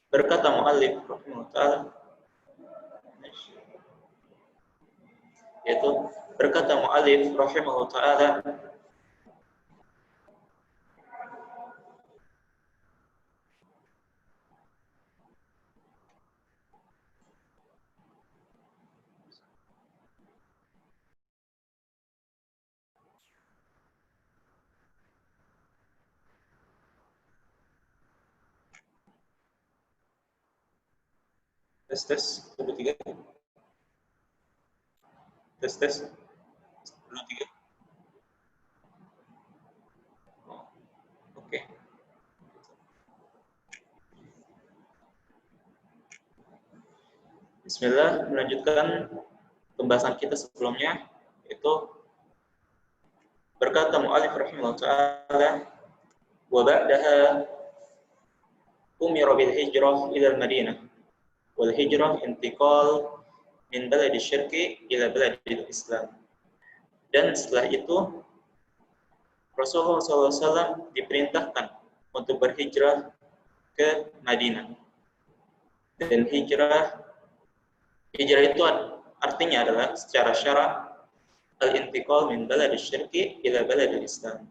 Berkata muallif rahimahullah ta'ala, yaitu berkata muallif rahimahullah ta'ala, tes 1 2 3 tes 1 2 3. Oke. Bismillah, melanjutkan pembahasan kita sebelumnya, yaitu berkata muallif rahimahullah ta'ala, wa ba'daha umira bil hijrah ila al-Madinah wal hijrah intiqal min baladi syirki ila baladi Islam. Dan setelah itu Rasulullah SAW diperintahkan untuk berhijrah ke Madinah. Dan hijrah itu artinya adalah secara syara al-intiqal min baladi syirki ila baladi Islam.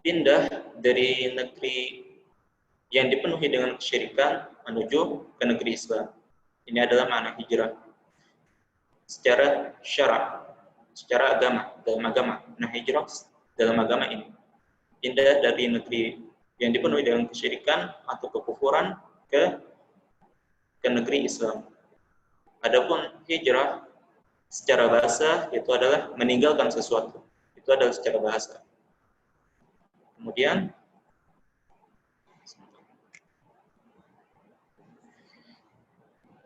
Pindah dari negeri yang dipenuhi dengan kesyirikan menuju ke negeri Islam. Ini adalah makna hijrah. Secara syara, secara agama, dalam agama. Nah, hijrah dalam agama ini pindah dari negeri yang dipenuhi dengan kesyirikan atau kekufuran ke negeri Islam. Adapun hijrah secara bahasa itu adalah meninggalkan sesuatu. Itu adalah secara bahasa. Kemudian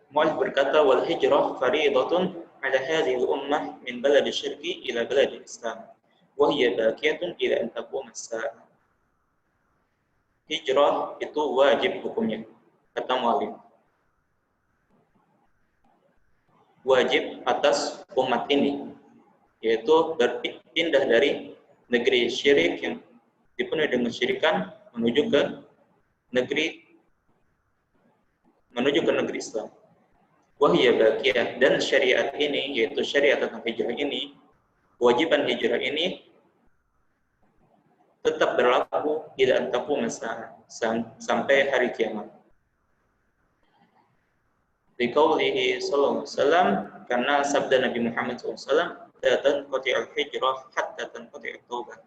muallif berkata, wal hijrah fariidatun ala hadhihi al-ummah min baladi syirki ila baladi Islam wa hiya baqiyatun ila an taquma as-saa'ah. Hijrah itu wajib hukumnya, kata muallif. Wajib atas umat ini, yaitu berpindah dari negeri syirik yang dipenuhi dengan syirikan menuju ke negeri Islam. Wahiyya baqiyah, dan syariat ini, yaitu syariat tentang hijrah ini, kewajiban hijrah ini tetap berlaku tidak antaku masa sampai hari kiamat. Biqaulihi sallallahu alaihi wasallam, karena sabda Nabi Muhammad SAW, la tanqati'ul hijrah hatta tanqati'ut taubah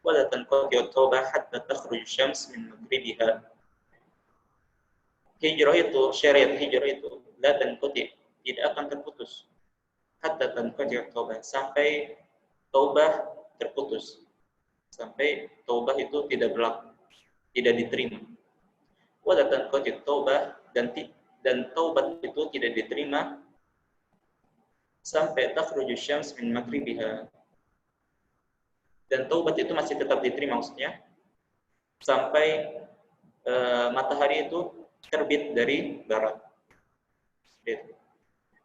wa la tanqati'ut taubah hatta takhruj syams min maghribiha. Hijrah itu, syariat hijrah itu la tanqati', tidak akan terputus, hatta tanqati'ut taubah, sampai taubah terputus, sampai taubah itu tidak berlaku, tidak diterima. Wa la tanqati'ut taubah, dan taubat itu tidak diterima sampai takhruju syams min maghribiha. Dan taubat itu masih tetap diterima, maksudnya sampai matahari itu terbit dari barat.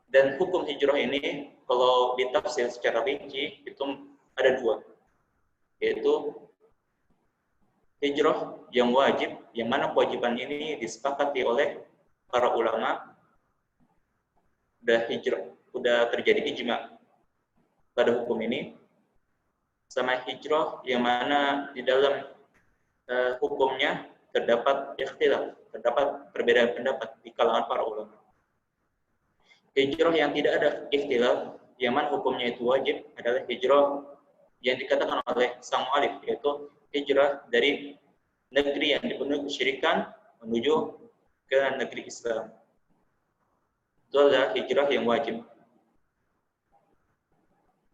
Dan hukum hijrah ini kalau ditafsir secara rinci itu ada dua, yaitu hijrah yang wajib, yang mana kewajiban ini disepakati oleh para ulama, udah terjadi ijma pada hukum ini, sama hijrah yang mana di dalam hukumnya terdapat ikhtilaf, terdapat perbedaan pendapat di kalangan para ulama. Hijrah yang tidak ada ikhtilaf, yang mana hukumnya itu wajib, adalah hijrah yang dikatakan oleh sang mu'allif, yaitu hijrah dari negeri yang dipenuhi kesyirikan menuju ke negeri Islam. Itu adalah hijrah yang wajib.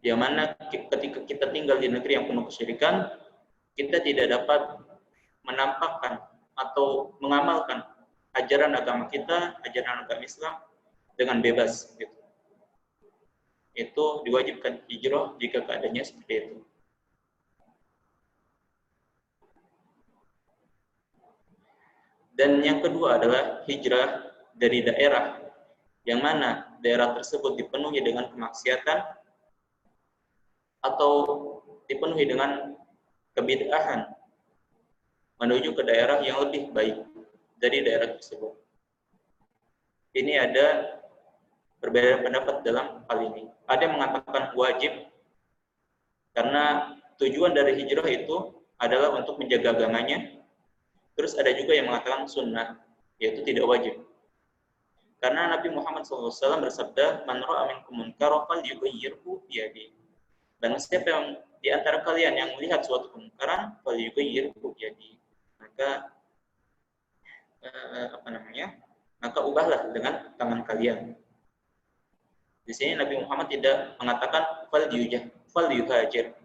Yang mana ketika kita tinggal di negeri yang penuh kesyirikan, kita tidak dapat menampakkan atau mengamalkan ajaran agama kita, ajaran agama Islam dengan bebas. Gitu. Itu diwajibkan hijrah jika keadaannya seperti itu. Dan yang kedua adalah hijrah dari daerah yang mana daerah tersebut dipenuhi dengan kemaksiatan atau dipenuhi dengan kebid'ahan menuju ke daerah yang lebih baik. dari daerah tersebut. Ini ada perbedaan pendapat dalam hal ini. Ada yang mengatakan wajib karena tujuan dari hijrah itu adalah untuk menjaga agamanya. Terus ada juga yang mengatakan sunnah, yaitu tidak wajib. Karena Nabi Muhammad SAW bersabda, "Man ra'a minkum munkaran falyughayyirhu biyadihi." Dan siapa yang di antara kalian yang melihat suatu kemungkaran, falyughayyirhu biyadihi. Maka maka ubahlah dengan tangan kalian. Di sini Nabi Muhammad tidak mengatakan falyuhajir,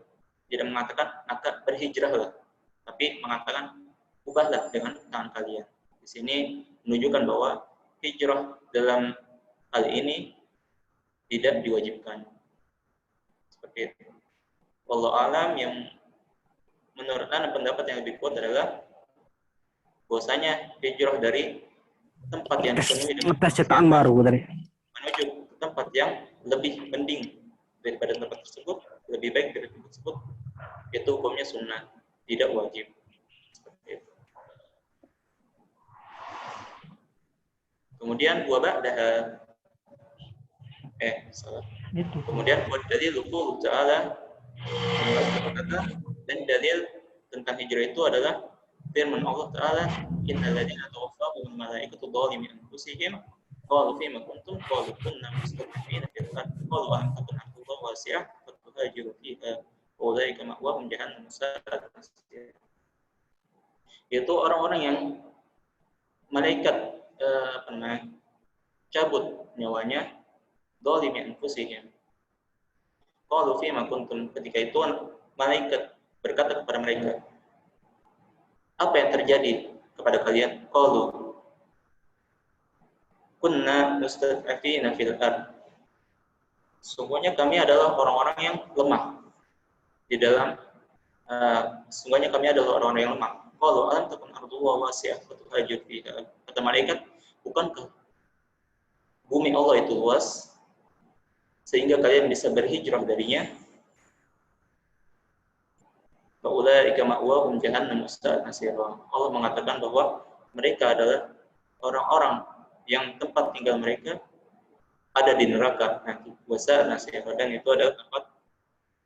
tidak mengatakan maka berhijrahlah, tapi mengatakan ubahlah dengan tangan kalian. Di sini menunjukkan bahwa hijrah dalam hal ini tidak diwajibkan. Seperti itu. Wallahu alam, yang menurut Anda pendapat yang lebih kuat adalah bahwasanya hijrah dari tempat yang dipenuhi dengan cetakan baru dari menuju ke tempat yang lebih mending daripada tempat tersebut, lebih baik dari tempat tersebut, itu hukumnya sunnah, tidak wajib. Seperti itu. Kemudian Kemudian dalil Allah Ta'ala, dan dalil tentang hijrah itu adalah firman Allah Ta'ala, innal ladzina tawaffahumul malaikatu dzalimi anfusihim qalu fima kuntum qalu kunna mustad'afina fil ardh qalu alam takun ardullahi wasi'ah fatuhajiru fiha wa ulaika ma'wahum jahannam sa'at masir. Yaitu orang-orang yang malaikat cabut nyawanya, dzalimi anfusihim. Qalu fima kuntum, ketika itu malaikat berkata kepada mereka, apa yang terjadi kepada kalian? Qalu kunna mustad'afina fil ardh. Sungguhnya kami adalah orang-orang yang lemah di dalam sungguhnya kami adalah orang-orang yang lemah. Qalu alam takun ardullahi wasi'ah fatuhajir fiha. Kata malaikat, bukankah bumi Allah itu luas sehingga kalian bisa berhijrah darinya? Faulaika ma'wahum jahannam sa'at masir. Allah mengatakan bahwa mereka adalah orang-orang yang tempat tinggal mereka ada di neraka nanti. Wasa'at masir, dan itu adalah tempat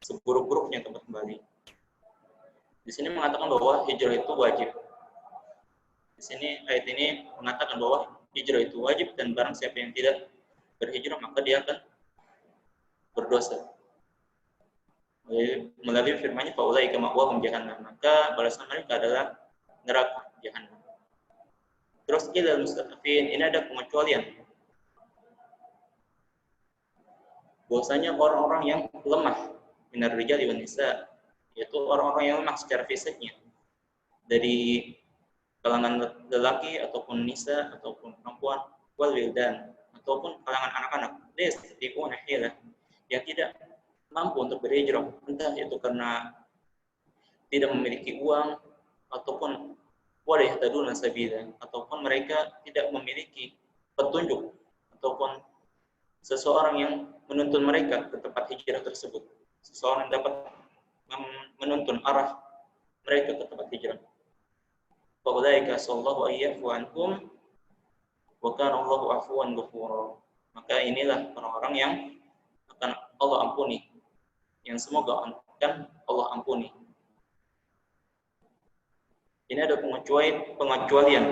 seburuk-buruknya tempat kembali. Di sini mengatakan bahwa hijrah itu wajib. Di sini ayat ini mengatakan bahwa hijrah itu wajib, dan barang siapa yang tidak berhijrah maka dia akan berdosa. Melalui firman-Nya, faulaika ma'wahum jahannam, maka balasan mereka adalah neraka jahannam. Terus ilal mustad'afin, ini ada pengecualian. Bahwasanya orang-orang yang lemah minar rijali wan nisa, yaitu orang-orang yang lemah secara fisiknya dari kalangan lelaki ataupun nisa ataupun perempuan, wal wildan, ataupun kalangan anak-anak, yastati'una hilah, yang tidak mampu untuk berhijrah, entah itu karena tidak memiliki uang ataupun wala yahtaduna sabila, ataupun mereka tidak memiliki petunjuk ataupun seseorang yang menuntun mereka ke tempat hijrah tersebut, seseorang yang dapat menuntun arah mereka ke tempat hijrah. Faulaika sallallahu ayyafu anhum wa kana Allahu afuwan ghafura. Maka inilah orang-orang yang akan Allah ampuni, yang semoga akan Allah ampuni. Ini ada pengecualian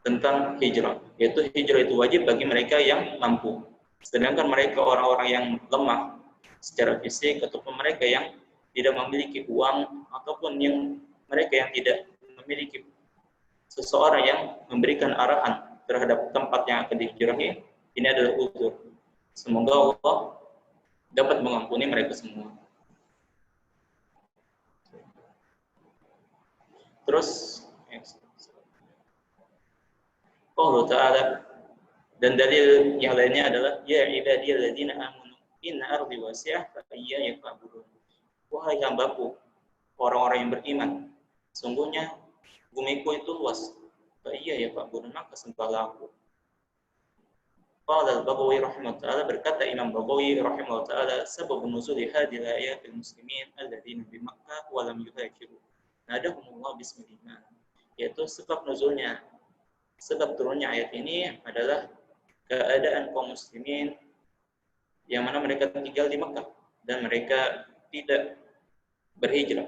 tentang hijrah, yaitu hijrah itu wajib bagi mereka yang mampu. Sedangkan mereka orang-orang yang lemah secara fisik ataupun mereka yang tidak memiliki uang ataupun yang mereka yang tidak memiliki seseorang yang memberikan arahan terhadap tempat yang akan dihijrahi, ini adalah uzur. Semoga Allah dapat mengampuni mereka semua. Terus Allah Ta'ala, dan dalil yang lainnya adalah ya ibadiyalladzina amanu inna ardi wasi'ah fa iyaya fa'budun. Wahai hambaku, orang-orang yang beriman, sungguhnya bumiku itu luas, fa iyaya fa'budun, maka sembahlah aku. Qala al-Baghawi rahimahullah ta'ala, berkata Imam Baghawi rahimahullah ta'ala, sababun nuzuli hadhihi al-ayatil muslimin alladziina bi Makkah wa lam yuhajiru nadahumullah bismil iman. yaitu sebab nuzulnya. Sebab turunnya ayat ini adalah keadaan kaum muslimin yang mana mereka tinggal di Mekah dan mereka tidak berhijrah.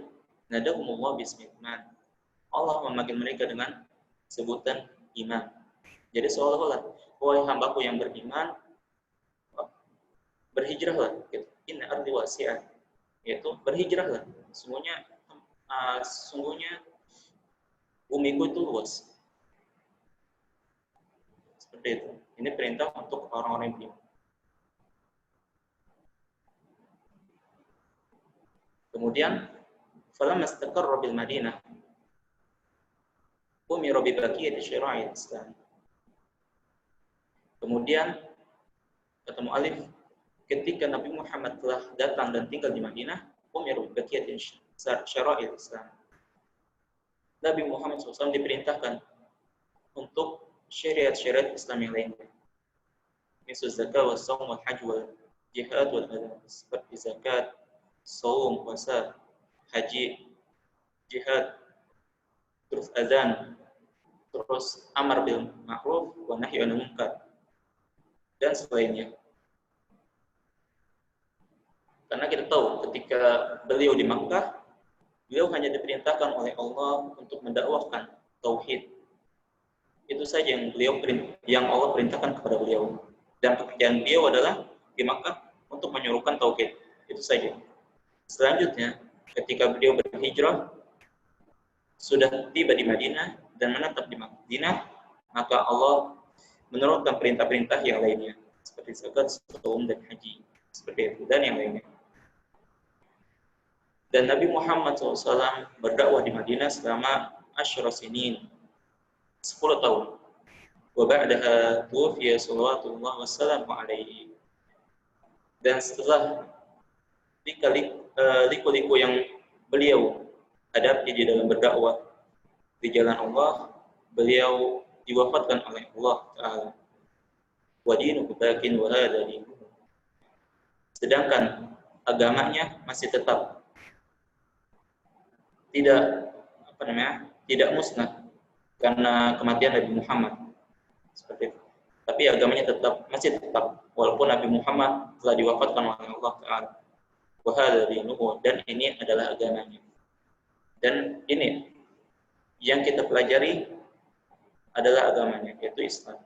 Nadahumullah bismillah. Allah memanggil mereka dengan sebutan iman. Jadi seolah-olah, wahai hambaku yang beriman, berhijrahlah. Inna ardi wasi'ah. Yaitu berhijrahlah. Sungguhnya bumiku itu luas. Seperti itu. Ini perintah untuk orang-orang yang beriman. Kemudian, falamma istaqarra bil Madinah, umira bi baqiyati syara'il Islam. Kemudian, kata mu'alif, ketika Nabi Muhammad telah datang dan tinggal di Madinah, umira bi baqiyati syara'il Islam. Nabi Muhammad SAW diperintahkan untuk syariat-syariat Islam yang lainnya. Misal zakat, wa shaum, wal hajj, wal jihad, wal adhan. Seperti zakat, shaum, puasa, haji, jihad, terus azan, terus amar bil ma'ruf wa nahy anil munkar, dan selainnya. Karena kita tahu ketika beliau di Makkah, beliau hanya diperintahkan oleh Allah untuk mendakwahkan tauhid. Itu saja yang Allah perintahkan kepada beliau. Dan pekerjaan beliau adalah di Makkah untuk menyuruhkan tauhid. Itu saja. Selanjutnya, ketika beliau berhijrah, sudah tiba di Madinah dan menetap di Madinah, maka Allah menurunkan perintah-perintah yang lainnya, seperti zakat, shaum, dan haji, seperti itu, dan yang lainnya. Dan Nabi Muhammad SAW berdakwah di Madinah selama 10 sinin, 10 tahun. Wa ba'daha tuwfiya sallallahu wasallam alaihi. Dan setelah liku-liku yang beliau hadapi di dalam berdakwah di jalan Allah, beliau diwafatkan oleh Allah Ta'ala. Wa dinuhu baqin wa hadha dinuhu. Sedangkan agamanya masih tetap tidak musnah karena kematian Nabi Muhammad, seperti itu. Tapi agamanya masih tetap walaupun Nabi Muhammad telah diwafatkan oleh Allah Ta'ala. Wa hadha dinuhu, dan ini adalah agamanya. Dan ini yang kita pelajari adalah agamanya, yaitu Islam.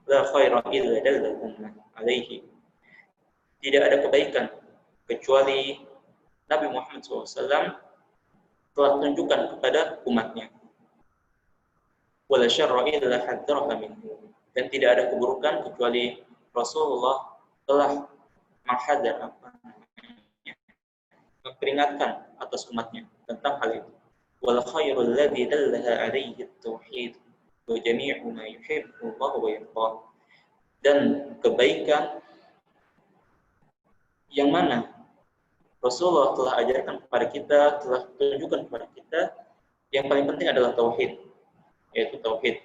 La khaira illa dalla ummah alaihi. Tidak ada kebaikan kecuali Nabi Muhammad SAW telah tunjukkan kepada umatnya. Wala syarra illa hadzaraha minhu. Dan tidak ada keburukan kecuali Rasulullah telah menghadar memperingatkan atas umatnya tentang hal itu. Wal khairul ladzi dallaha alaihi at-tauhid wa jami'u ma yuhibbu Allah wa yarda. Dan kebaikan yang mana Rasulullah telah ajarkan kepada kita, telah tunjukkan kepada kita, yang paling penting adalah tauhid, yaitu tauhid.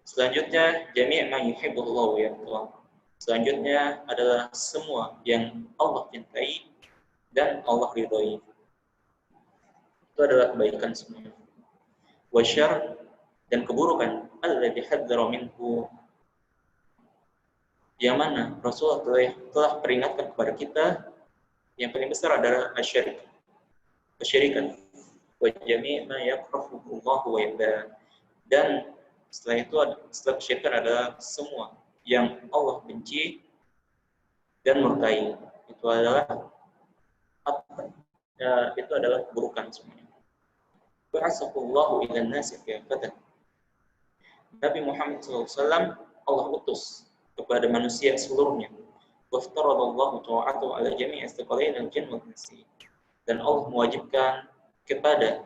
Selanjutnya, jami' ma yuhibbu Allah wa yarda. Selanjutnya adalah semua yang Allah cintai dan Allah ridhoi. Itu adalah kebaikan semuanya. Wa syarr, dan keburukan, alladzi hadzara minhu, yang mana Rasulullah telah peringatkan kepada kita, yang paling besar adalah asyirik, kesyirikan. Wa jami' ma yakrahu Allah wa yarda. Dan setelah kesyirikan adalah semua yang Allah benci dan murkai. Itu adalah keburukan semuanya. Ba'atsahullahu ilan nasi kafatan. Nabi Muhammad SAW Allah utus kepada manusia seluruhnya. Waftaradallahu ta'atu ala jami'i istiqalain al-jinn wal insi. Dan Allah mewajibkan kepada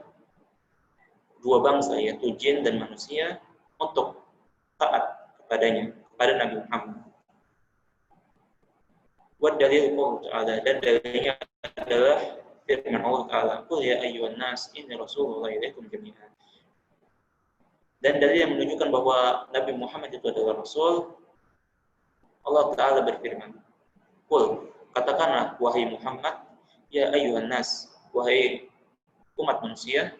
dua bangsa, yaitu jin dan manusia, untuk taat kepadanya, kepada Nabi Muhammad. Wa dalil qul ta'ala, dan dalilnya adalah firman Allah Ta'ala, qul ya ayyuhan nas inni rasulullah ilaikum jami'an. Dan dalil yang menunjukkan bahwa Nabi Muhammad itu adalah Rasul, Allah Ta'ala berfirman, qul, katakanlah wahai Muhammad, ya ayyuhan nas, wahai umat manusia,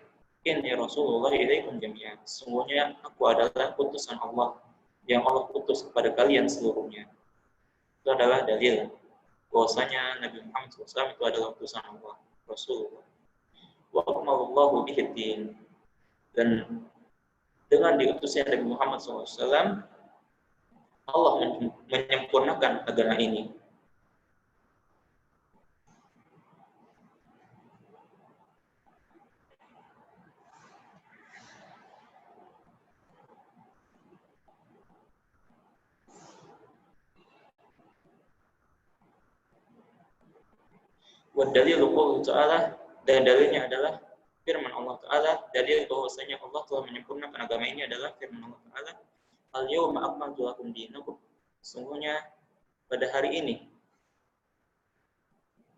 Inni Rasulullah ilaikum jami'an. Sungguhnya aku adalah utusan Allah yang Allah utus kepada kalian seluruhnya. Itu adalah dalil bahwasanya Nabi Muhammad SAW itu adalah utusan Allah, Rasulullah. Wa akmalallahu bihi din. Dan dengan diutusnya Nabi Muhammad SAW, Allah menyempurnakan agama ini. Wa dalilu qawlu ta'ala, dan dalilnya adalah firman Allah Ta'ala. Dalil bahwasanya Allah telah menyempurnakan agama ini adalah firman Allah Ta'ala, al-yawma akmaltu lakum dinakum. Sungguhnya pada hari ini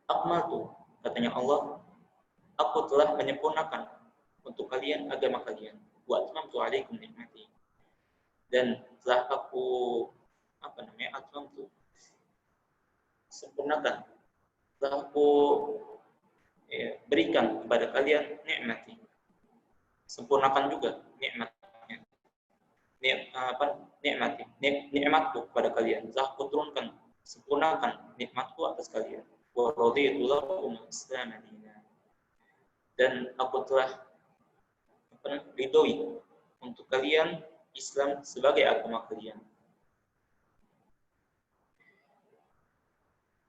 akmaltu, katanya Allah, aku telah menyempurnakan untuk kalian agama kalian. Wa atmamtu alaikum ni'mati, dan telah aku atmamtu, sempurnakan, telah aku berikan kepada kalian nikmati, sempurnakan juga nikmatnya, nikmatku kepada kalian, telah aku turunkan, sempurnakan nikmatku atas kalian. Wa raditu lakum al-Islam dinan, dan aku telah ridhoi untuk kalian Islam sebagai agama kalian.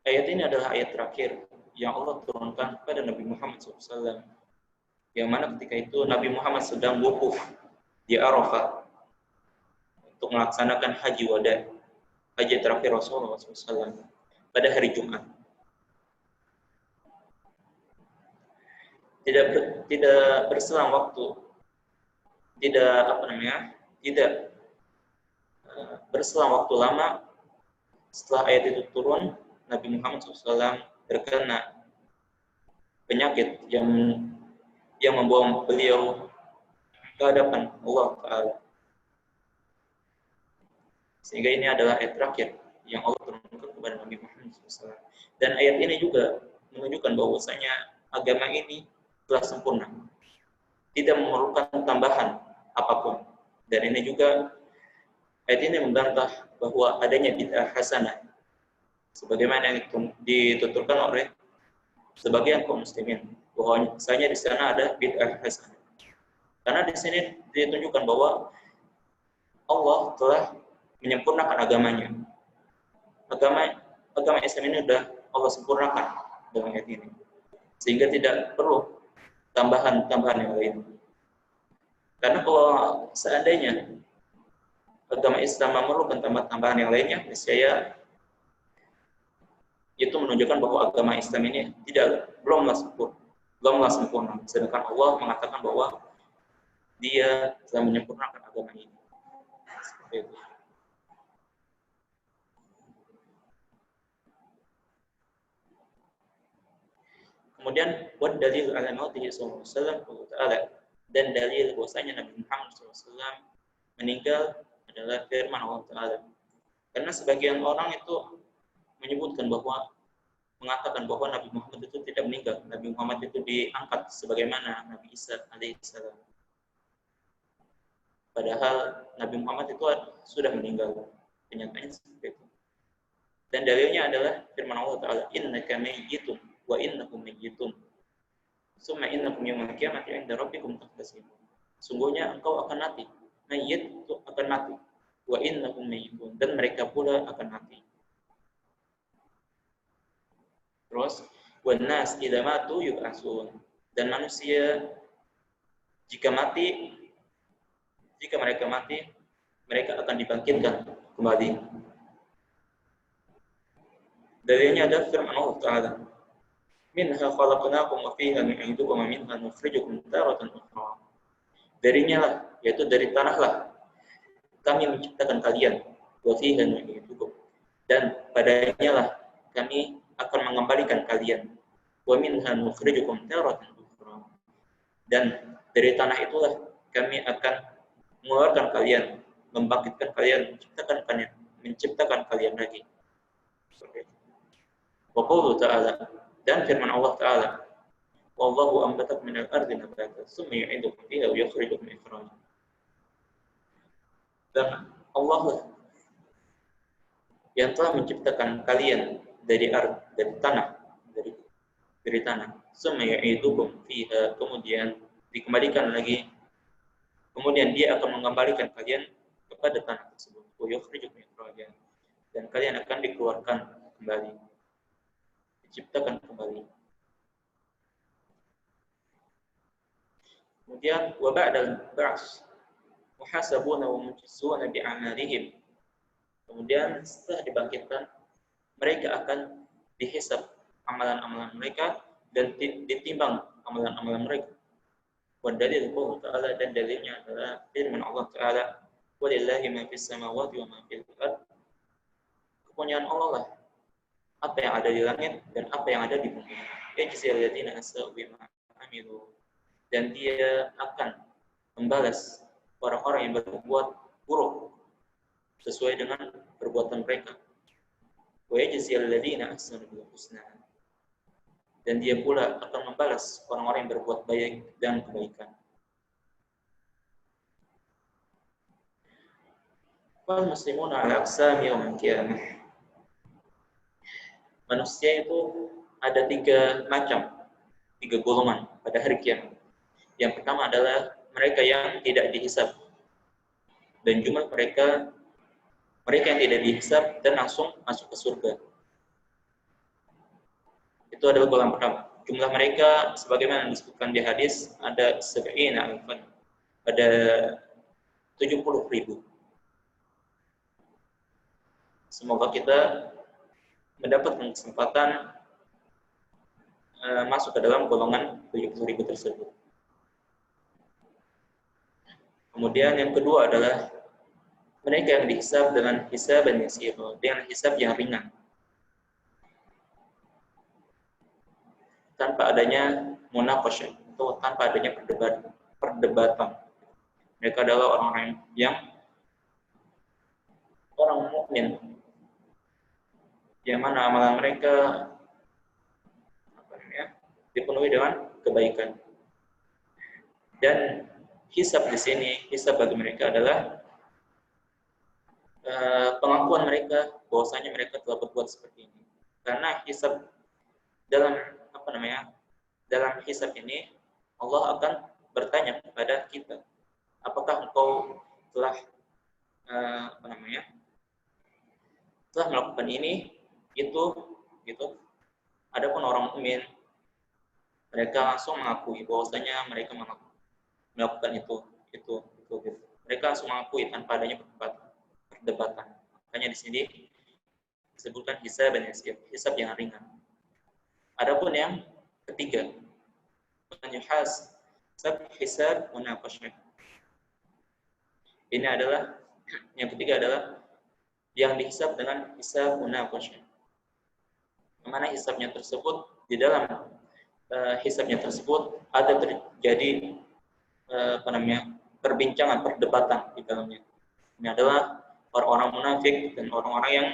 Ayat ini adalah ayat terakhir yang Allah turunkan kepada Nabi Muhammad SAW, yang mana ketika itu Nabi Muhammad sedang wukuf di Arafah untuk melaksanakan haji wada, haji terakhir Rasulullah SAW pada hari Jumat. Tidak berselang waktu, tidak berselang waktu lama setelah ayat itu turun, Nabi Muhammad SAW terkena penyakit yang membawa beliau ke hadapan Allah Ta'ala. Sehingga ini adalah ayat terakhir yang Allah turunkan kepada Nabi Muhammad SAW. Dan ayat ini juga menunjukkan bahwasanya agama ini telah sempurna, tidak memerlukan tambahan apapun. Dan ini juga ayat ini membantah bahwa adanya bid'ah hasanah, sebagaimana yang dituturkan oleh sebagian kaum muslimin, bahwasanya di sana ada bid'ah hasanah. Karena di sini ditunjukkan bahwa Allah telah menyempurnakan agamanya. Agama Islam ini sudah Allah sempurnakan dengan ayat ini, sehingga tidak perlu tambahan yang lain. Karena kalau seandainya agama Islam memerlukan tambahan yang lainnya, niscaya itu menunjukkan bahwa agama Islam ini belumlah sempurna. Sedangkan Allah mengatakan bahwa Dia telah menyempurnakan agama ini. Seperti itu. Kemudian buat dalil ala mautihi sallallahu alaihi wasallam, dan dalil bahwasanya Nabi Muhammad SAW meninggal adalah firman Allah Ta'ala. Karena sebagian orang itu mengatakan bahwa Nabi Muhammad itu tidak meninggal. Nabi Muhammad itu diangkat sebagaimana Nabi Isa alaihissalam. Padahal Nabi Muhammad itu sudah meninggal. Kenyataannya seperti itu. Dan dalilnya adalah firman Allah Ta'ala, innaka mayyitun wa innakum mayyitun. Summa innakum yawmal qiyamati 'inda rabbikum tahtasimun. Sungguhnya engkau akan mati. Mayyit itu akan mati. Wa innakum mayyitun, dan mereka pula akan mati. Terus, wan nas idza matu yub'atsun, dan manusia jika mereka mati, mereka akan dibangkitkan kembali. Dalilnya ada firman Allah Ta'ala, minha khalaqnakum wa fiha nu'idukum wa minha nukhrijukum taratan ukhra. Darinya lah, yaitu dari tanah lah, kami menciptakan kalian, wa fiha nu'idukum, dan padanya lah kami akan mengembalikan kalian, wa minha nukhrijukum taratan ukhra, dan dari tanah itulah kami akan mengeluarkan kalian, membangkitkan kalian, menciptakan kalian lagi. Wa qawlu ta'ala, dan firman Allah Ta'ala, wallahu ambatakum minal ardi nabata tsumma yu'idukum fiha wa yukhrijukum ikhraja. Dan Allah lah yang telah menciptakan kalian dari tanah, dari tanah. Tsumma yu'idukum fiha, kemudian dikembalikan lagi. Kemudian dia akan mengembalikan kalian kepada tanah tersebut. Wa yukhrijukum ikhraja, dan kalian akan dikeluarkan kembali, diciptakan kembali. Kemudian wa ba'dal ba'ts muhasabuna wa mujzuna bi'amalihim. Kemudian setelah dibangkitkan, mereka akan dihisab amalan-amalan mereka dan ditimbang amalan-amalan mereka. Wa dalil qul ta'ala, dan dalilnya adalah firman Allah Ta'ala, walillahi ma fis samawati wa ma fil ard. Kepunyaan Allah lah apa yang ada di langit dan apa yang ada di bumi. Yajzil ladzina asa'u bima amilu, dan dia akan membalas orang-orang yang berbuat buruk sesuai dengan perbuatan mereka. Wa yajzil ladzina ahsanu bil husna, dan dia pula akan membalas orang-orang yang berbuat baik dan kebaikan. Wal muslimuna ala aqsami yaumil qiyamah. Manusia itu ada 3 macam, 3 golongan pada hari kiamat. Yang pertama adalah mereka yang tidak dihisab, dan jumlah mereka yang tidak dihisab dan langsung masuk ke surga. Itu adalah golongan pertama. Jumlah mereka sebagaimana disebutkan di hadis ada 70,000, ada 70.000. Semoga kita mendapatkan kesempatan masuk ke dalam golongan 70.000 tersebut. Kemudian yang kedua adalah mereka yang dihisab dengan hisab dan yasir, dengan hisab yang ringan, tanpa adanya munaqasyah atau tanpa adanya perdebatan. Mereka adalah orang-orang yang orang mukmin, yang mana amalan mereka dipenuhi dengan kebaikan. Dan hisab di sini, hisab bagi mereka adalah pengakuan mereka bahwasanya mereka telah berbuat seperti ini. Karena hisab dalam dalam hisab ini Allah akan bertanya kepada kita, apakah engkau telah telah melakukan ini, itu, gitu. Adapun orang mukmin, mereka langsung mengakui bahwasanya mereka melakukan itu. Mereka langsung mengakui tanpa adanya perdebatan. Makanya di sini disebutkan hisab dan yasir, hisab yang ringan. Adapun yang ketiga, hisab munaqasyah. Ini adalah yang ketiga adalah yang dihisab dengan hisab munaqasyah. Mana hisabnya tersebut, di dalam hisabnya tersebut ada terjadi perbincangan, perdebatan di dalamnya. Ini adalah orang-orang munafik dan orang-orang yang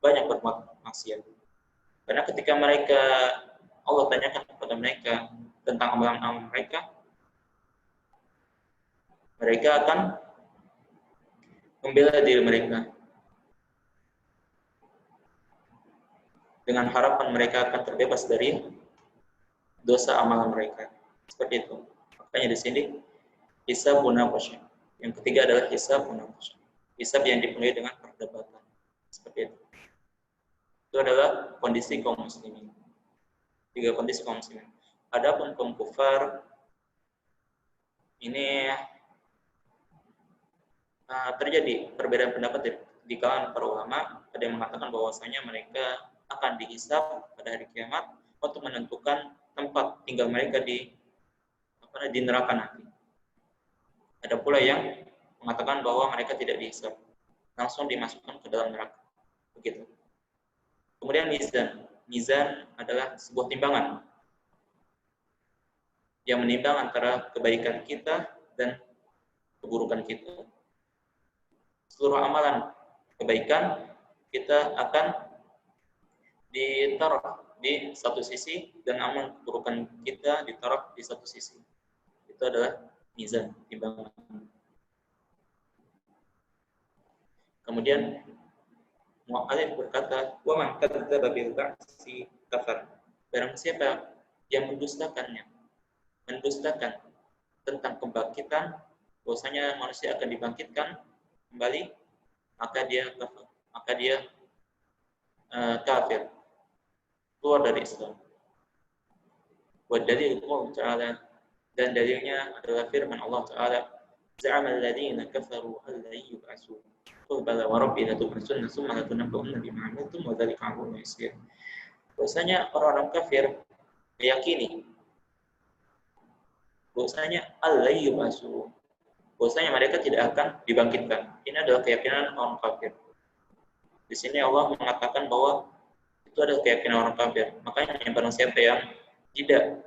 banyak berbuat maksiat. Karena ketika Allah tanyakan kepada mereka tentang amalan-amalan mereka akan membela diri mereka dengan harapan mereka akan terbebas dari dosa amalan mereka. Seperti itu. Makanya di sini hisab munaqasyah. Yang ketiga adalah hisab munaqasyah. Hisab yang dipenuhi dengan perdebatan. Seperti itu. Itu adalah kondisi kaum muslimin. 3 kondisi kaum muslimin. Adapun kaum kufar, ini terjadi perbedaan pendapat di kalangan para ulama. Ada yang mengatakan bahwasanya mereka akan dihisab pada hari kiamat untuk menentukan tempat tinggal mereka di neraka nanti. Ada pula yang mengatakan bahwa mereka tidak dihisab, langsung dimasukkan ke dalam neraka. Begitu. Kemudian mizan. Mizan adalah sebuah timbangan yang menimbang antara kebaikan kita dan keburukan kita. Seluruh amalan kebaikan kita akan ditaruh di satu sisi dan amal keburukan kita ditaruh di satu sisi. Itu adalah mizan, timbangan. Kemudian Mu'alif berkata, "Wa man kadzdzaba bil ba'si kafar." Barang siapa yang mendustakan tentang kebangkitan, bahwasanya manusia akan dibangkitkan kembali, maka dia kafir, kafir, keluar dari Islam. Wa dalilullah ta'ala, dan dalilnya adalah firman Allah Ta'ala, "Za'ama alladziina kafaru an lan yub'atsu." Qul bala wa rabbi latub'atsunna tsumma latunabba'unna bima 'amiltum wa dzalika 'ala Allahi yasir. Bahwasanya orang-orang kafir meyakini bahwasanya al-lan yub'atsu, bahwasanya mereka tidak akan dibangkitkan. Ini adalah keyakinan orang kafir. Di sini Allah mengatakan bahwa itu adalah keyakinan orang kafir. Makanya barang siapa yang tidak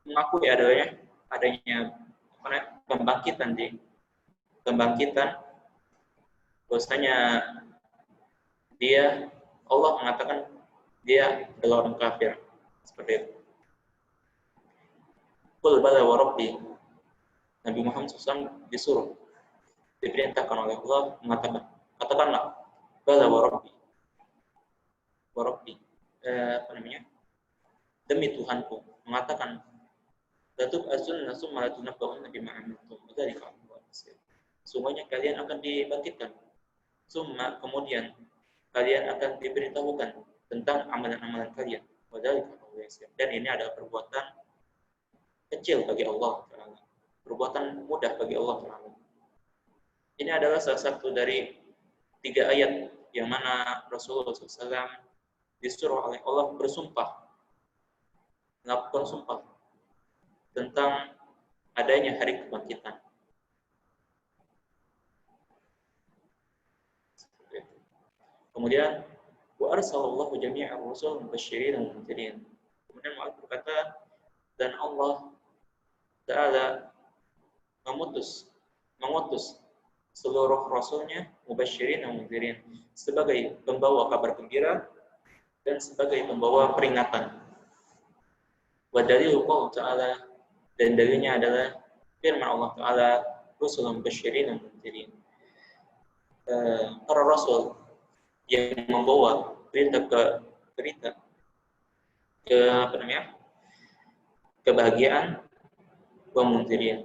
mengakui adanya pembangkitan, bahwasanya Allah mengatakan dia adalah orang kafir, seperti itu. Qul bala wa rabbi, Nabi Muhammad SAW diperintahkan oleh Allah mengatakan, katakanlah, bala wa rabbi, demi Tuhanku, mengatakan, latub'atsunna tsumma latunabba'unna bima 'amiltum wa dzalika 'ala Allahi yasir. Sungguhnya kalian akan dibangkitkan, kemudian kalian akan diberitahukan tentang amalan-amalan kalian. Dan ini adalah perbuatan kecil bagi Allah Ta'ala, perbuatan mudah bagi Allah Ta'ala. Ini adalah salah satu dari 3 ayat yang mana Rasulullah SAW disuruh oleh Allah melakukan sumpah tentang adanya hari kebangkitan. Kemudian wa arsalallahu jami'ar rusul mubasysyirin wa mundzirin. Kemudian Allah berkata, dan Allah Ta'ala mengutus seluruh rasulnya mubasysyirin wa mundzirin, sebagai pembawa kabar gembira dan sebagai pembawa peringatan. Wa dalilullah Ta'ala, dan dalilnya adalah firman Allah Ta'ala, rusulun mubasysyirin wa mundzirin. Para rasul yang membawa kebahagiaan, wa mundzirin,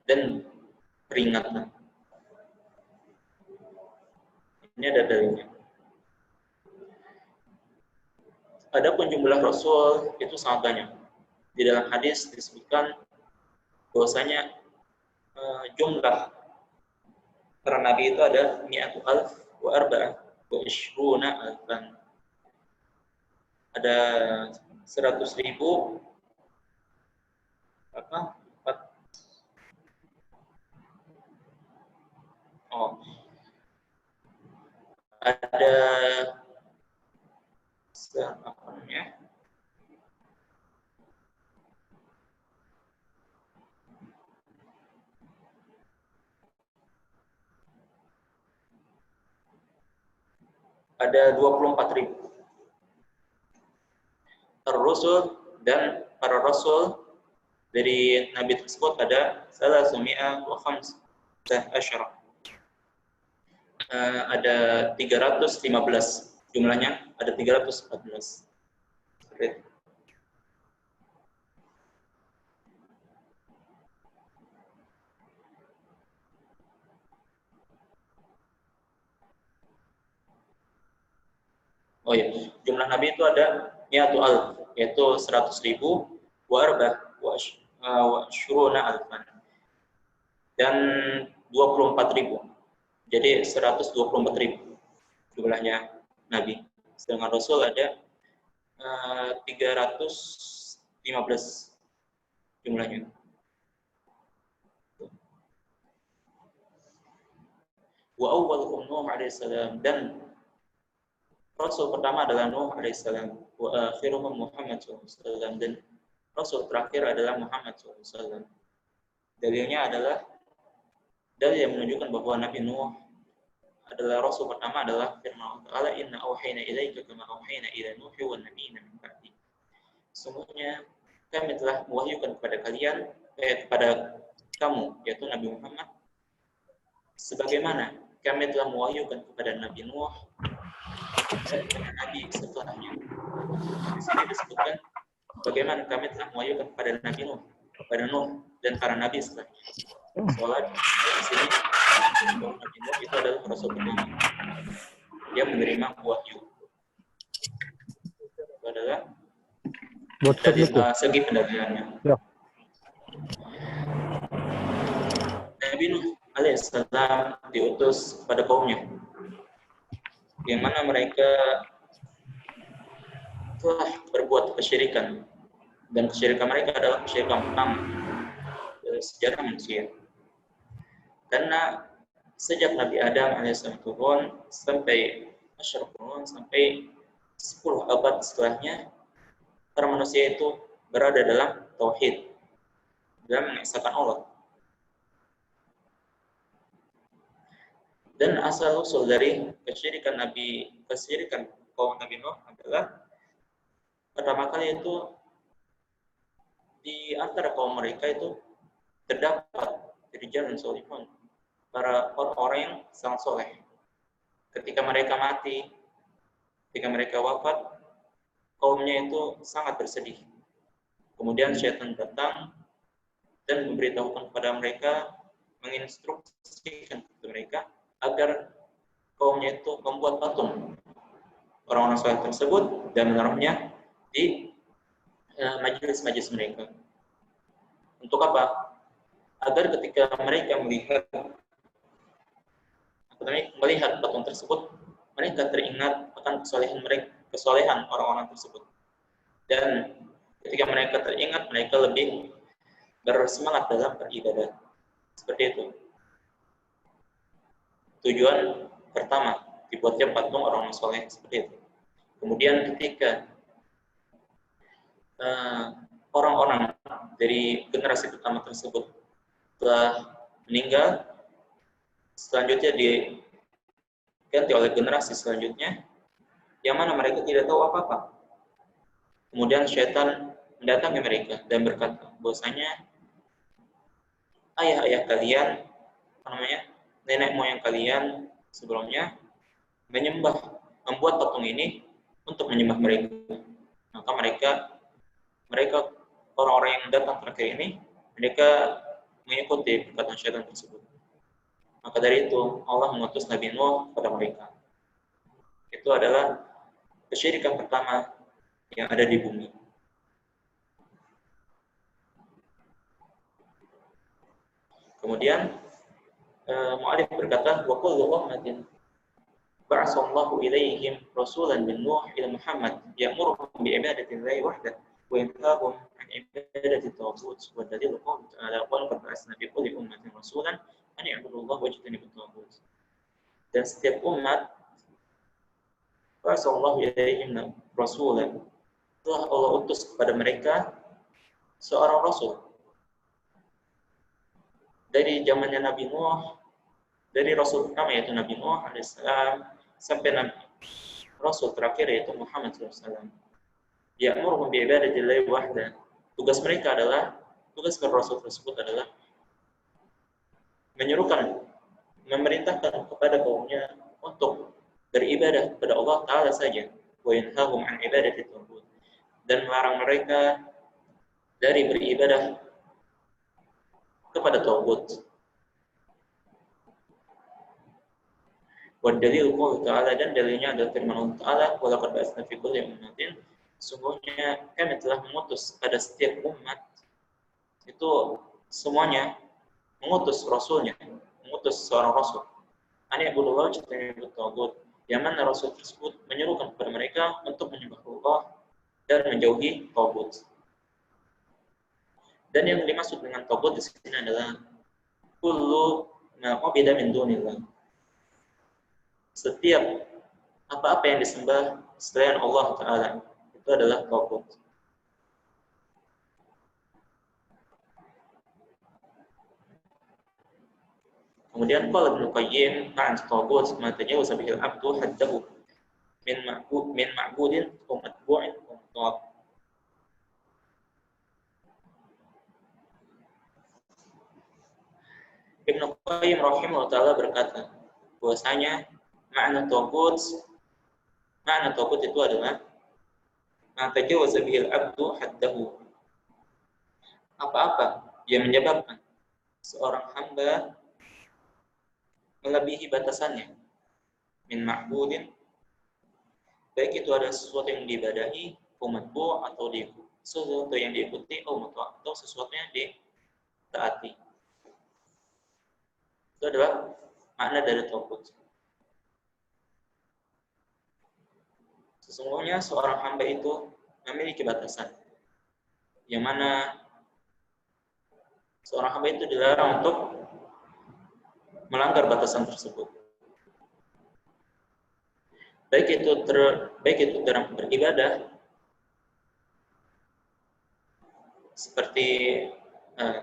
dan peringatan. Ini ada dalilnya. Adapun jumlah rasul itu sangat banyak. Di dalam hadis disebutkan bahwasanya jumlah para nabi itu ada 100,000 wa arba'ah wa ishruna alfan. Ada 100,000 ada ada 24,000 ar-rusul, dan para rasul dari nabi tersebut ada 315. Ada 315 jumlahnya, ada 314. Oh ya, jumlah nabi itu ada 100,000, yaitu 100,000, wa arba'ah wa syuruna alfan, dan 24,000. Jadi 124,000 jumlahnya nabi. Sedangkan rasul ada 315 jumlahnya. Wa awwaluhum Nuh alaihissalam, dan rasul pertama adalah Nuh alaihissalam. Wa akhiruhum Muhammad SAW, dan rasul terakhir adalah Muhammad SAW. Dalilnya adalah dalil yang menunjukkan bahwa Nabi Nuh adalah rasul pertama adalah firman Allah Ta'ala, inna auhayna ilaika kama auhayna ila Nuhi wan nabiyina min ba'di. sungguhnya kami telah mewahyukan kepada kalian, kepada kamu, yaitu Nabi Muhammad, sebagaimana kami telah mewahyukan kepada Nabi Nuh dan kepada Nabi setelahnya. Di sini disebutkan bagaimana kami telah mewahyukan kepada Nabi Nuh, kepada Nuh dan para nabi setelahnya. Soalnya di sini Nabi Nuh itu adalah rasul pertama. Dia menerima wahyu. Itu adalah dari segi pendalilannya. Ya. Nabi Nuh alaihissalam diutus kepada kaumnya, yang mana mereka telah berbuat kesyirikan, dan kesyirikan mereka adalah kesyirikan pertama dari sejarah manusia. Karena sejak Nabi Adam alaihissalam turun sampai Asyraf turun sampai 10 abad setelahnya, para manusia itu berada dalam tauhid, dalam mengesahkan Allah. Dan asal usul dari kesyirikan kaum Nabi Nuh adalah pertama kali itu di antara kaum mereka itu terdapat rijal dan solihun, para orang-orang yang sangat soleh. Ketika mereka mati, ketika mereka wafat, kaumnya itu sangat bersedih. Kemudian syaitan datang dan memberitahukan kepada mereka, menginstruksikan kepada mereka agar kaumnya itu membuat patung orang-orang soleh tersebut dan menaruhnya di majelis-majelis mereka. Untuk apa? Agar ketika mereka melihat patung tersebut, mereka teringat akan kesolehan orang-orang tersebut. Dan ketika mereka teringat, mereka lebih bersemangat dalam beribadah. Seperti itu. Tujuan pertama dibuatnya patung orang-orang soleh seperti itu. Kemudian ketika orang-orang dari generasi pertama tersebut telah meninggal, selanjutnya diganti oleh generasi selanjutnya, yang mana mereka tidak tahu apa-apa. Kemudian syaitan mendatangi mereka dan berkata bahwasanya ayah-ayah kalian, nenek moyang kalian sebelumnya membuat patung ini untuk menyembah mereka. Maka mereka orang-orang yang datang terakhir ini, mereka mengikuti perkataan syaitan tersebut. Maka dari itu Allah mengutus Nabi Nuh kepada mereka. Itu adalah kesyirikan pertama yang ada di bumi. Kemudian mu'alif berkata, wa kullu ummatin ba'atsallahu ilaihim rasulan min Nuh ila Muhammad ya'muruhum bi'ibadati Allahi wahdah wa yanhahum 'an ibadati at-taghut wa dalil qawli ta'ala wa laqad ba'atsna fi kulli ummatin rasulan an i'budu Allaha wa yajtanibu at-taghut. Dan setiap umat ba'atsallahu ilaihim rasulan, telah Allah utus kepada mereka seorang rasul. Dari zamannya Nabi Nuh, dari rasul pertama yaitu Nabi Nuh alaihissalam sampai rasul terakhir yaitu Muhammad SAW. Ya'muruhum bi'ibadatillahi wahdah. Tugas mereka adalah, tugas rasul tersebut adalah memerintahkan kepada kaumnya untuk beribadah kepada Allah Ta'ala saja. Wa yanhahum 'an ibadati at-taghut. Dan melarang mereka dari beribadah kepada taghut. Wa dalil qawli ta'ala, dan dalilnya adalah firman Allah Ta'ala, wa laqad ba'atsna fi kulli ummatin, sungguhnya kami telah mengutus pada setiap umat itu semuanya mengutus rasulnya, mengutus seorang rasul. Ani ibudullah jatanibu taghut, yang mana rasul tersebut menyerukan kepada mereka untuk menyembah Allah dan menjauhi taghut. Dan yang dimaksud dengan taghut di sini adalah kullu ma ubida min dunillah. Setiap apa-apa yang disembah selain Allah Ta'ala, itu adalah taghut. Kemudian qala Ibnu Qayyim ma'an taghut ma tajawaza bihi al-'abdu haddahu min ma'budin wa matbu'in wa mutaq. Ibnu Qayyim rahimahullah taala berkata bahwasanya makna tagut itu adalah ma tajawaza bihil abdu haddahu, apa-apa yang menyebabkan seorang hamba melebihi batasannya, min ma'budin, baik itu ada sesuatu yang diibadahi, matbu' atau diikuti, sesuatu yang diikuti, atau sesuatu yang ditaati. Itu adalah makna dari tagut. Sesungguhnya seorang hamba itu memiliki batasan, yang mana seorang hamba itu dilarang untuk melanggar batasan tersebut. Baik itu dalam beribadah, seperti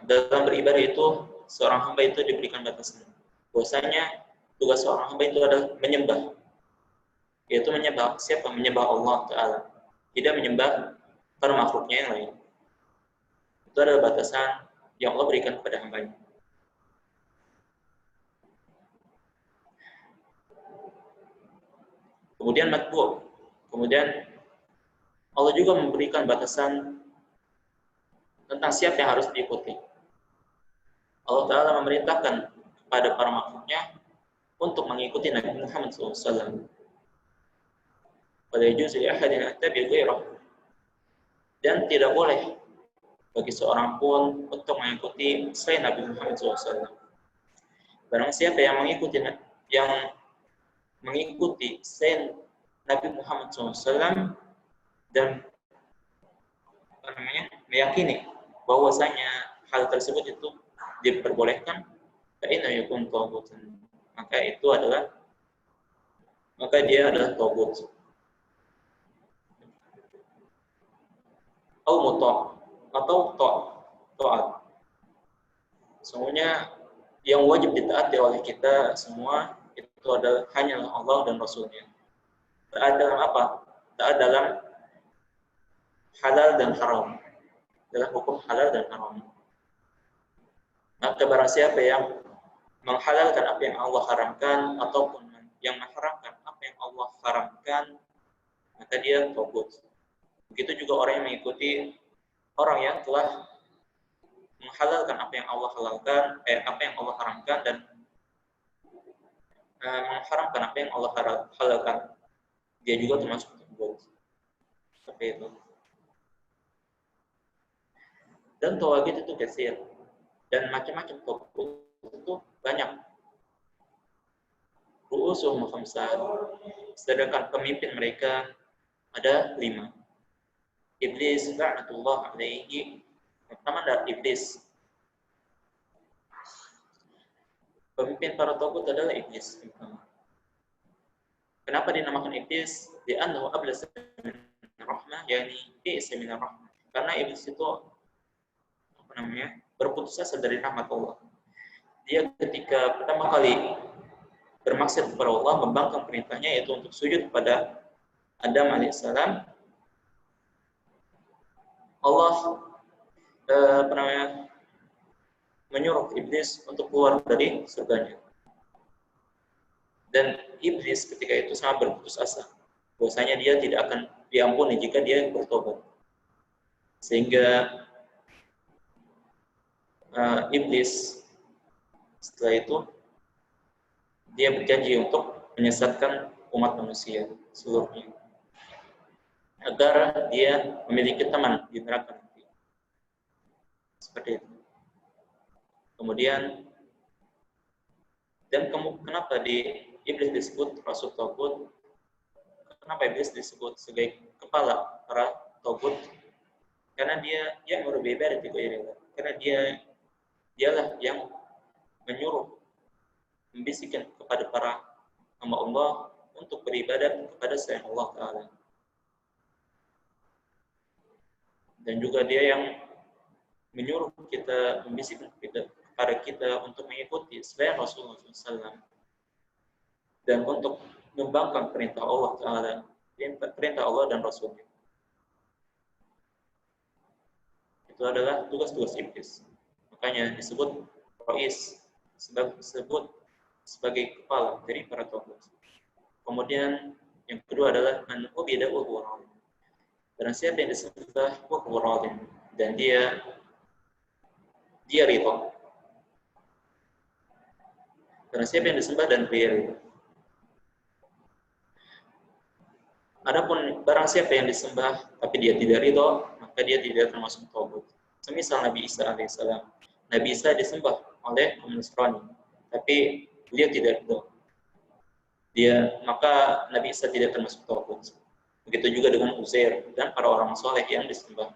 dalam beribadah itu seorang hamba itu diberikan batasan. Bahwasanya tugas seorang hamba itu adalah menyembah, yaitu menyembah siapa? Menyembah Allah Ta'ala, tidak menyembah para makhluknya yang lain. Itu adalah batasan yang Allah berikan kepada hambanya. Kemudian matbu', kemudian Allah juga memberikan batasan tentang siapa yang harus diikuti. Allah Ta'ala memerintahkan kepada para makhluknya untuk mengikuti Nabi Muhammad SAW. Pada yajuz li ahadin attabi ghairah, dan tidak boleh bagi seorang pun untuk mengikuti selain Nabi Muhammad SAW. Barang siapa yang mengikuti selain Nabi Muhammad SAW dan meyakini bahwasanya hal tersebut itu diperbolehkan, fa'inna yakun taghutan, maka dia adalah taghut. Atau taat. Semuanya yang wajib ditaati oleh kita semua itu adalah hanyalah Allah dan Rasulnya. Taat dalam apa? Taat dalam halal dan haram, dalam hukum halal dan haram. Maka barang siapa yang menghalalkan apa yang Allah haramkan ataupun yang mengharamkan apa yang Allah haramkan, maka dia taghut. Begitu juga orang yang mengikuti orang yang telah menghalalkan apa yang Allah apa yang Allah haramkan, dan mengharamkan apa yang Allah halalkan, dia juga termasuk taghut. Seperti itu. Dan tawaghut itu katsir, dan macam-macam taghut itu banyak. Ru'usuhum khamsah, sedangkan pemimpin mereka ada 5. Iblis la'natullah alaihi, pertama adalah iblis. Pemimpin para taghut adalah iblis. Kenapa dinamakan iblis? Li'annahu ablasa min rahmah, yakni bi'sa min rahmah. Karena iblis itu berputus asa dari rahmat Allah. Dia ketika pertama kali bermaksud kepada Allah, membangkang perintahnya yaitu untuk sujud kepada Adam alaihissalam, Allah menyuruh iblis untuk keluar dari surganya. Dan iblis ketika itu sangat berputus asa bahwasanya dia tidak akan diampuni jika dia bertobat. Sehingga iblis setelah itu dia berjanji untuk menyesatkan umat manusia seluruhnya agar dia memiliki teman di neraka nanti. Seperti itu. Kemudian, dan kenapa iblis disebut rasul taghut? Kenapa iblis disebut sebagai kepala para taghut? Karena dia ya'muru bil ma'ruf wa yanha 'anil munkar. Karena dialah yang menyuruh, membisikkan kepada para hamba Allah untuk beribadah kepada selain Allah Ta'ala. Dan juga dia yang menyuruh kita, membisikkan kepada kita untuk mengikuti selain Rasulullah SAW dan untuk membangkang perintah Allah Ta'ala, perintah Allah dan Rasulnya. Itu adalah tugas-tugas iblis. Makanya disebut Rais, disebut sebagai kepala dari para tagut. Kemudian yang kedua adalah man ubida wa huwa radin. Barang siapa yang disembah wa huwa radin, dan dia ridha. Barang siapa yang disembah dan dia ridha. Adapun barang siapa yang disembah tapi dia tidak ridha, maka dia tidak termasuk tagut. Semisal Nabi Isa alaihissalam. Nabi Isa disembah oleh kaum Nasrani, tapi beliau tidak ridha. Maka Nabi Isa tidak termasuk tagut. Begitu juga dengan Uzair dan para orang soleh yang disembah.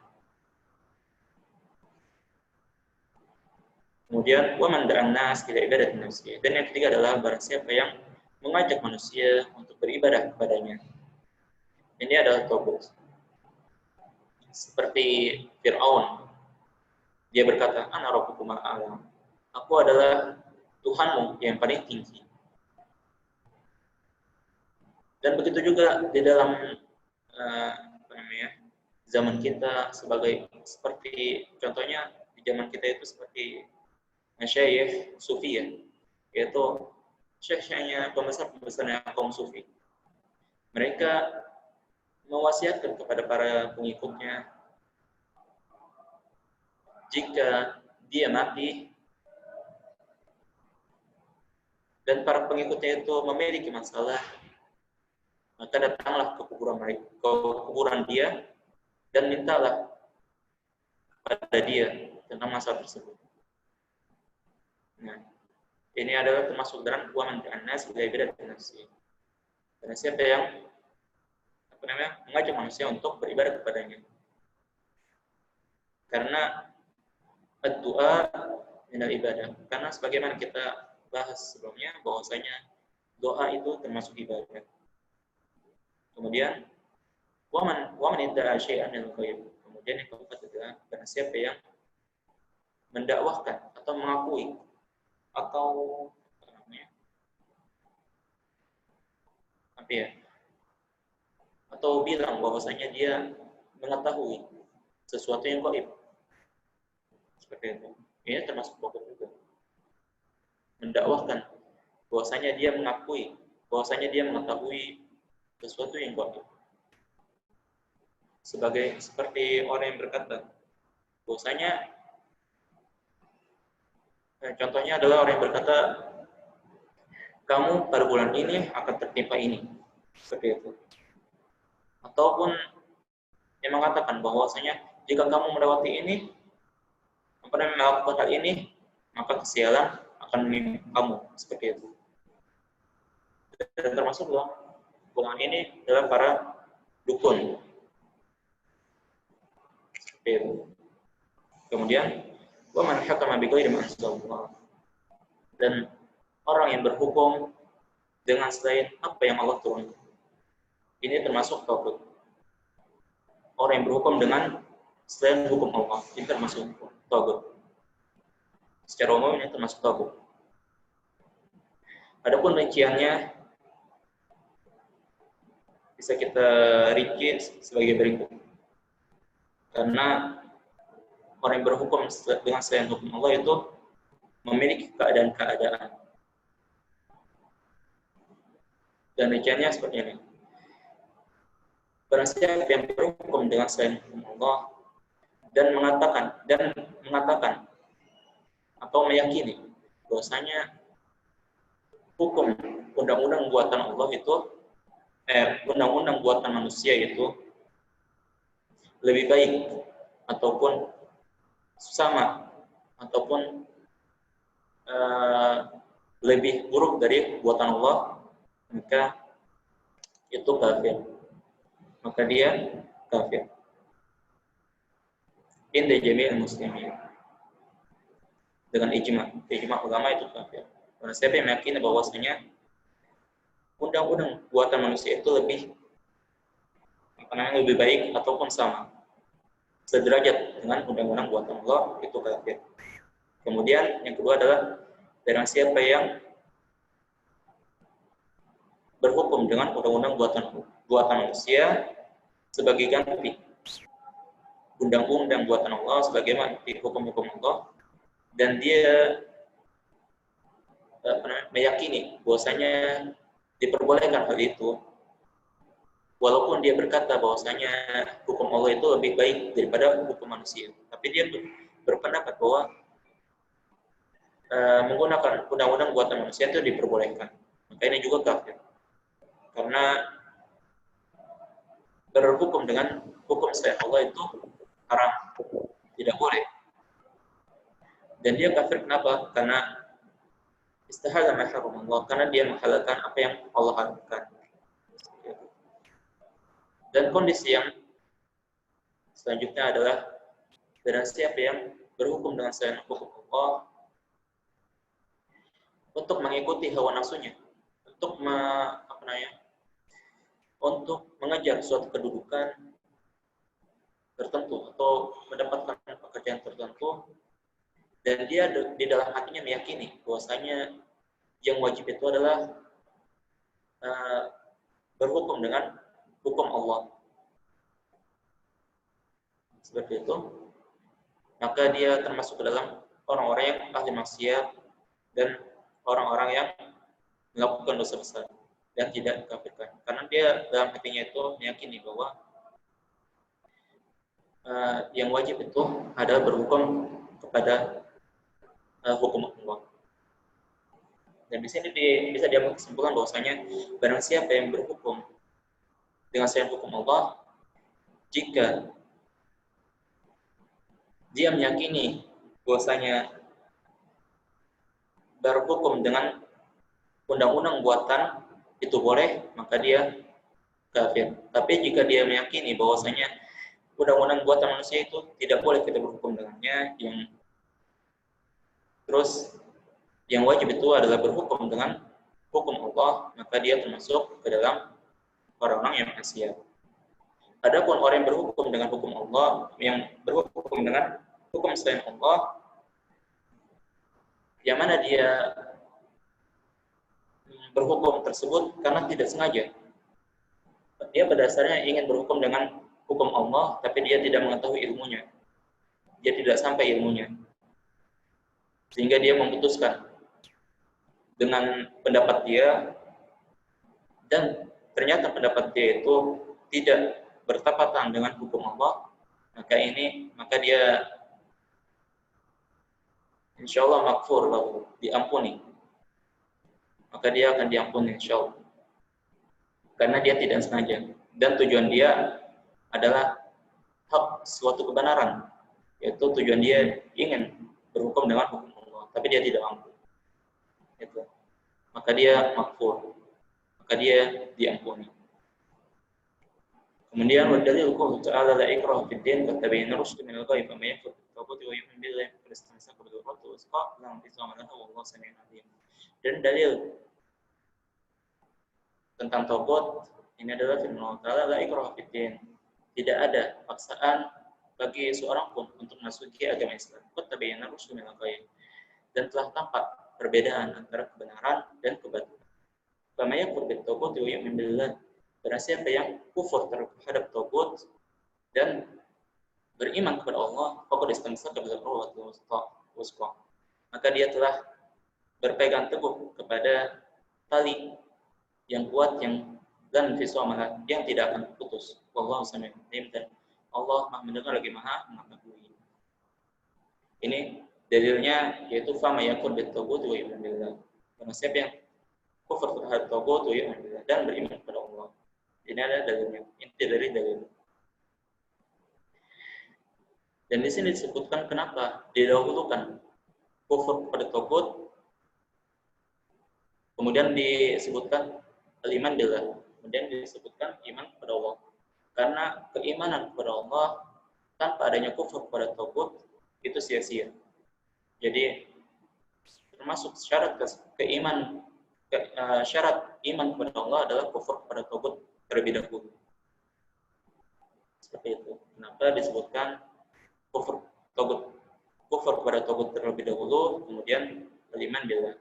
Kemudian wa man da'an nas ila ibadati nafsihi. Dan yang ketiga adalah barang siapa yang mengajak manusia untuk beribadah kepadanya. Ini adalah tagut. Seperti Fir'aun. Dia berkata, ana rabbukum al-a'la. Aku adalah Tuhanmu yang paling tinggi. Dan begitu juga di dalam zaman kita seperti contohnya di zaman kita itu seperti masyayikh sufi ya, yaitu syekhnya pembesar-pembesarnya kaum sufi. Mereka mewasiatkan kepada para pengikutnya jika dia mati dan para pengikutnya itu memiliki masalah, maka datanglah ke kuburan dia dan mintalah pada dia tentang masalah tersebut. Nah, ini adalah termasuk dalam wa man da'an nas ila ibadati nafsihi. Karena siapa yang mengajak manusia untuk beribadah kepadanya. Karena doa minal ibadah. Karena sebagaimana kita bahas sebelumnya bahwasanya doa itu termasuk ibadah. Kemudian wa man idda'a syai'an min al-ghaib. Kemudian yang keempat adalah karena siapa yang mendakwahkan atau mengakui atau atau bilang bahwasanya dia mengetahui sesuatu yang gaib. Seperti itu. Ini termasuk tagut juga. Mendakwahkan bahwasanya dia mengakui bahwasanya dia mengetahui sesuatu yang gaib. Seperti orang yang berkata bahwasanya contohnya adalah orang yang berkata kamu pada bulan ini akan tertimpa ini, seperti itu. Ataupun yang mengatakan bahwasanya jika kamu melewati ini, melakukan hal ini, maka kesialan akan menimpa kamu, seperti itu. Dan termasuk golongan ini adalah para dukun. Seperti itu. Kemudian, wa man hakama bi ghairi ma anzalallah. Dan orang yang berhukum dengan selain apa yang Allah turunkan. Ini termasuk tagut. Orang yang berhukum dengan selain hukum Allah, ini termasuk tagut. Secara umum ini termasuk tagut. Adapun rinciannya bisa kita rinci sebagai berikut. Karena orang yang berhukum dengan selain hukum Allah itu memiliki keadaan-keadaan. Dan rinciannya seperti ini. Barang siapa yang berhukum dengan selain hukum Allah dan mengatakan atau meyakini bahwasanya hukum undang-undang buatan Allah itu undang-undang buatan manusia itu lebih baik ataupun sama ataupun lebih buruk dari buatan Allah, maka itu kafir. Maka dia kafir. Inda jami'il muslimin. Dengan ijma ulama itu kafir. Karena siapa yang meyakini bahwasanya undang-undang buatan manusia itu lebih baik ataupun sama, sederajat dengan undang-undang buatan Allah, itu kafir. Kemudian yang kedua adalah barang siapa yang berhukum dengan undang-undang buatan manusia sebagai ganti undang-undang buatan Allah sebagaimana hukum-hukum Allah, dan dia meyakini bahwasanya diperbolehkan hal itu, walaupun dia berkata bahwasanya hukum Allah itu lebih baik daripada hukum manusia, tapi dia berpendapat bahwa menggunakan undang-undang buatan manusia itu diperbolehkan. Maka ini juga kafir, karena berhukum dengan hukum selain Allah itu haram, tidak boleh. Dan dia kafir kenapa? Karena istahala ma haram Allah, karena dia menghalalkan apa yang Allah haramkan. Dan kondisi yang selanjutnya adalah barang siapa yang berhukum dengan selain hukum Allah untuk mengikuti hawa nafsunya, untuk untuk mengejar suatu kedudukan tertentu atau mendapatkan pekerjaan tertentu, dan dia di dalam hatinya meyakini bahwasanya yang wajib itu adalah berhukum dengan hukum Allah, seperti itu, maka dia termasuk ke dalam orang-orang yang ahli maksiat dan orang-orang yang melakukan dosa besar dan tidak dikafirkan, karena dia dalam hatinya itu meyakini bahwa yang wajib itu adalah berhukum kepada hukum Allah. Dan di sini bisa diambil kesimpulan bahwasanya barang siapa yang berhukum dengan selain hukum Allah, jika dia meyakini bahwasanya berhukum dengan undang-undang buatan itu boleh, maka dia kafir. Tapi jika dia meyakini bahwasanya undang-undang buatan manusia itu tidak boleh kita berhukum dengannya, yang wajib itu adalah berhukum dengan hukum Allah, maka dia termasuk ke dalam orang-orang yang maksiat. Adapun orang yang berhukum dengan hukum Allah, yang berhukum dengan hukum selain Allah, yang mana dia berhukum tersebut karena tidak sengaja. Dia pada dasarnya ingin berhukum dengan hukum Allah, tapi dia tidak mengetahui ilmunya. Dia tidak sampai ilmunya. Sehingga dia memutuskan dengan pendapat dia, dan ternyata pendapat dia itu tidak bertepatan dengan hukum Allah, maka dia insya Allah maghfur lahu, diampuni. Maka dia akan diampuni insya Allah, karena dia tidak sengaja dan tujuan dia adalah hak suatu kebenaran, yaitu tujuan dia ingin berhukum dengan hukum Allah, tapi dia tidak mampu. Itu. Maka dia maghfur, maka dia diampuni. Kemudian wadalil qul ta'ala la ikraha fid din qad tabayyana rusydu min al-ghayy faman yakfur bi wa yu'min billahi faqad istamsaka bil urwati al-wuthqa la infisama laha wallahu samii'un 'alim. Dan dalil tentang taubat ini adalah firman Allah Ta'ala la ikraha fid din. Tidak ada paksaan bagi seorang pun untuk masuki agama Islam. Qad tabayyana rusydu min al-ghayy. Dan telah tampak perbedaan antara kebenaran dan kebatilan. Faman yakfur bit taghut wa yu'min billah. Barang siapa yang kufur terhadap taghut dan beriman kepada Allah, faqad istamsaka bil urwatil wuthqa. Maka dia telah berpegang teguh kepada tali yang kuat dan fisamalah yang tidak akan putus. Wallahu samii'un 'alim. Dan Allah Maha mendengar lagi Maha mengetahui. Ini dalilnya yaitu fama yakun bit taghut wa yu'min billah. Barang siapa yang kufur terhadap taghut wa yu'min billah dan beriman kepada Allah. Ini adalah dalilnya, inti dari dalil. Dan di sini disebutkan kenapa didahulukan kufur kepada taghut, kemudian disebutkan iman billah, kemudian disebutkan iman kepada Allah. Karena keimanan kepada Allah tanpa adanya kufur kepada taghut itu sia-sia. Jadi termasuk syarat syarat iman kepada Allah adalah kufur kepada taghut terlebih dahulu. Seperti itu. Kenapa disebutkan kufur kepada taghut terlebih dahulu, kemudian iman billah.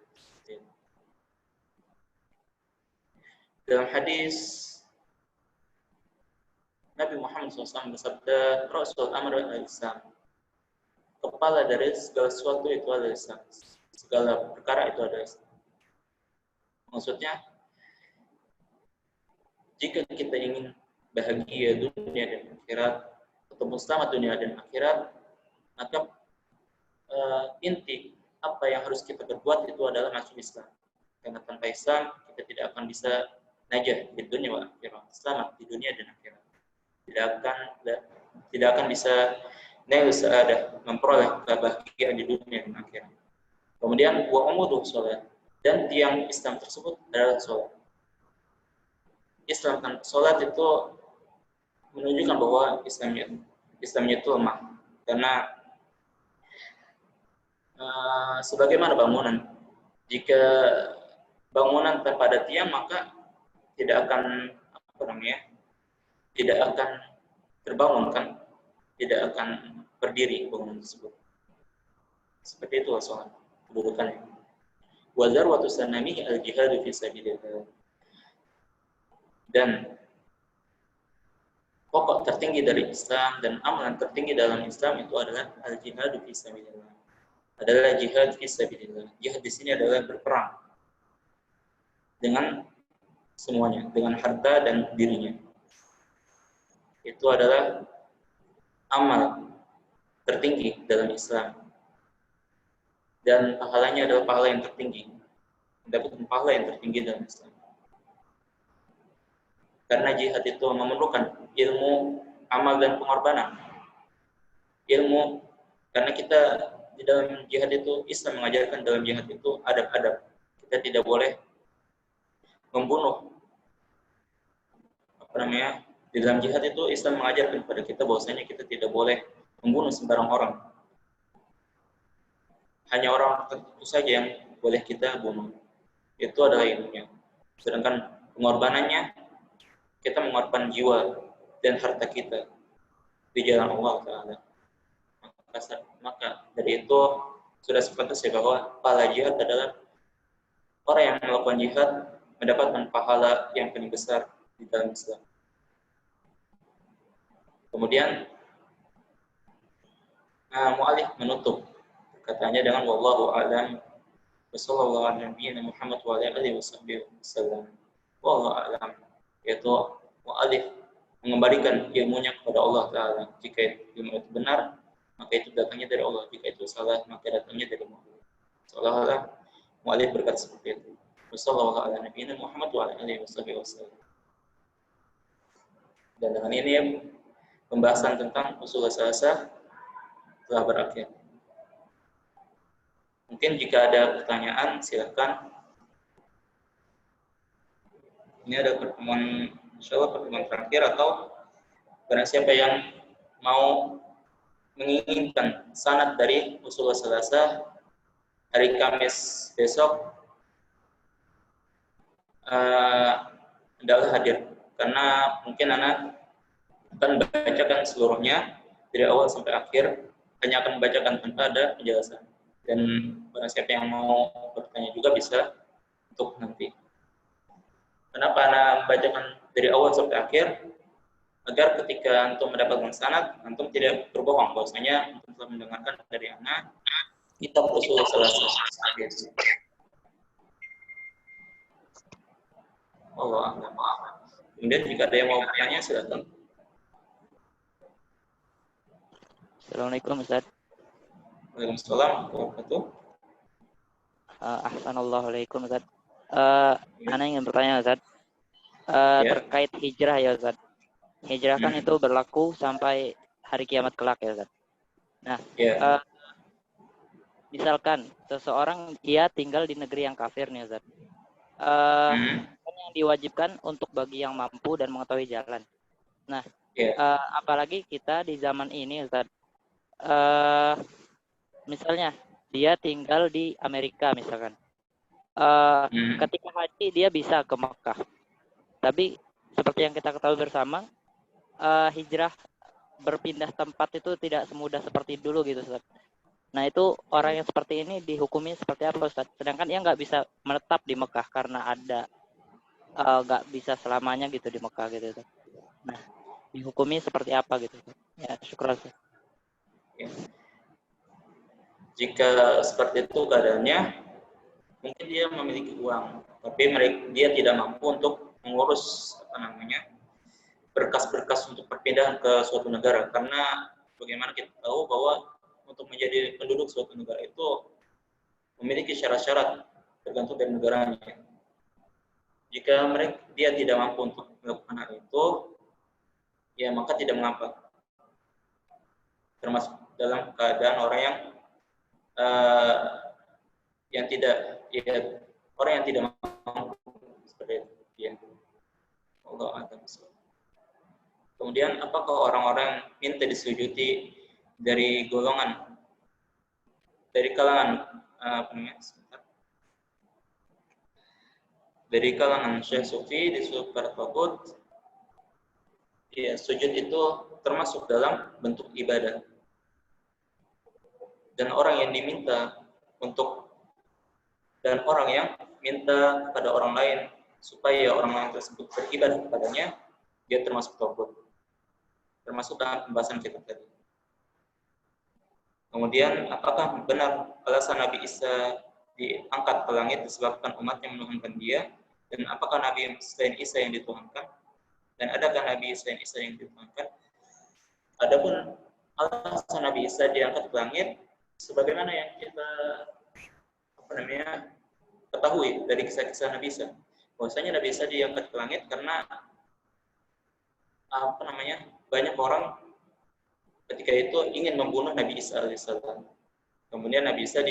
Dalam hadis Nabi Muhammad SAW bersabda, Rasul Amr al-Islam, kepala dari segala sesuatu itu adalah Islam. Segala perkara itu adalah Islam. Maksudnya, jika kita ingin bahagia dunia dan akhirat, atau selamat dunia dan akhirat, maka inti apa yang harus kita berbuat itu adalah masuk Islam. Karena tanpa Islam kita tidak akan bisa najah di dunia wa akhirat, selamat di dunia dan akhirat. Tidak akan bisa nail sa'adah, memperoleh kebahagiaan di dunia dan akhirat. Kemudian wa umuduh salat, dan tiang Islam tersebut adalah salat. Islam tanpa salat itu menunjukkan bahwa Islamnya itu lemah, karena sebagaimana bangunan, jika bangunan tanpa ada tiang maka tidak akan tidak akan terbangun, kan, tidak akan berdiri bangunan tersebut. Seperti itu soal kedudukannya. Wa zarwatu sanamihi al-jihadu fi sabilillah. Dan pokok tertinggi dari Islam dan amalan tertinggi dalam Islam itu adalah al-jihadu fi sabilillah. Adalah jihad fi sabilillah. Jihad di sini adalah berperang dengan semuanya, dengan harta dan dirinya. Itu adalah amal tertinggi dalam Islam. Dan pahalanya adalah pahala yang tertinggi. Mendapatkan pahala yang tertinggi dalam Islam. Karena jihad itu memerlukan ilmu, amal, dan pengorbanan. Ilmu, karena kita di dalam jihad itu, Islam mengajarkan dalam jihad itu adab-adab. Kita tidak boleh membunuh. Di dalam jihad itu Islam mengajarkan kepada kita bahwasanya kita tidak boleh membunuh sembarang orang. Hanya orang tertentu saja yang boleh kita bunuh. Itu adalah ilmunya. Sedangkan pengorbanannya, kita mengorbankan jiwa dan harta kita di jalan Allah Ta'ala. Maka dari itu sudah sepantasnya bahwa pahala jihad adalah orang yang melakukan jihad mendapatkan pahala yang paling besar di dalam Islam. Kemudian mu'alif menutup katanya dengan wallahu a'lam wa sallallahu ala nabiyyina Muhammad wa ala alihi wasallam. Wallahu a'lam, yaitu mu'alif mengembalikan ilmunya kepada Allah Ta'ala. Jika ilmu itu benar, maka itu datangnya dari Allah. Jika itu salah, maka datangnya dari Allah. Seolah-olah mu'alif berkata seperti itu. Wassallallahu ala nabiyyina Muhammad wa ala alihi wasallam. Dan dengan ini pembahasan tentang usul salasa telah berakhir. Mungkin jika ada pertanyaan silakan. Ini ada pertemuan, insyaallah pertemuan terakhir, atau barang siapa yang mau menginginkan sanad dari usul salasa hari Kamis besok hendaklah hadir, karena mungkin anak akan membacakan seluruhnya dari awal sampai akhir, hanya akan membacakan tanpa ada penjelasan. Dan barang siapa yang mau bertanya juga bisa untuk nanti. Kenapa anak membacakan dari awal sampai akhir? Agar ketika antum mendapatkan sanad, antum tidak berbohong bahwasanya antum telah mendengarkan dari anak kitab usul salasa. Allah a'lam. Kemudian jika ada yang mau bertanya silakan. Assalamualaikum Ustaz. Waalaikumsalam warahmatullahi wabarakatuh. Ahsanallahu Ustaz. Ana ingin bertanya Ustaz. Terkait hijrah ya Ustaz. Hijrah kan itu berlaku sampai hari kiamat kelak ya Ustaz. Nah, misalkan seseorang dia tinggal di negeri yang kafir nih Ustaz. Yang diwajibkan untuk bagi yang mampu dan mengetahui jalan. Nah, apalagi kita di zaman ini Ustaz. Misalnya dia tinggal di Amerika misalkan. Ketika haji dia bisa ke Mekah. Tapi seperti yang kita ketahui bersama, hijrah berpindah tempat itu tidak semudah seperti dulu gitu Ustaz. Nah itu orang yang seperti ini dihukumi seperti apa Ustaz? Sedangkan dia nggak bisa menetap di Mekah karena ada nggak bisa selamanya gitu di Mekah gitu Ustaz. Nah dihukumi seperti apa gitu Ustaz? Ya syukur Ustaz. Jika seperti itu keadaannya, mungkin dia memiliki uang, tapi dia tidak mampu untuk mengurus berkas-berkas untuk perpindahan ke suatu negara, karena bagaimana kita tahu bahwa untuk menjadi penduduk suatu negara itu memiliki syarat-syarat tergantung dari negaranya. Jika dia tidak mampu untuk melakukan hal itu, ya maka tidak mengapa. Termasuk dalam keadaan orang yang tidak, ya, orang yang tidak mampu seperti itu. Ya. Allah akan. Kemudian apakah orang-orang minta disujudi dari golongan, dari kalangan dari kalangan Syekh Sufi disuruh para takut? Ya, sujud itu termasuk dalam bentuk ibadah. Dan orang yang minta kepada orang lain supaya orang lain tersebut beribadah kepadanya, dia termasuk takut. Termasuk dalam pembahasan kita tadi. Kemudian, apakah benar alasan Nabi Isa diangkat ke langit disebabkan umatnya menuhankan dia? Dan apakah Nabi selain Isa yang dituhankan? Dan adakah Nabi selain Isa yang dituhankan? Adapun alasan Nabi Isa diangkat ke langit, sebagaimana yang kita ketahui dari kisah-kisah Nabi Isa, bahwasanya Nabi Isa diangkat ke langit karena banyak orang ketika itu ingin membunuh Nabi Isa alaihissalam. Kemudian Nabi Isa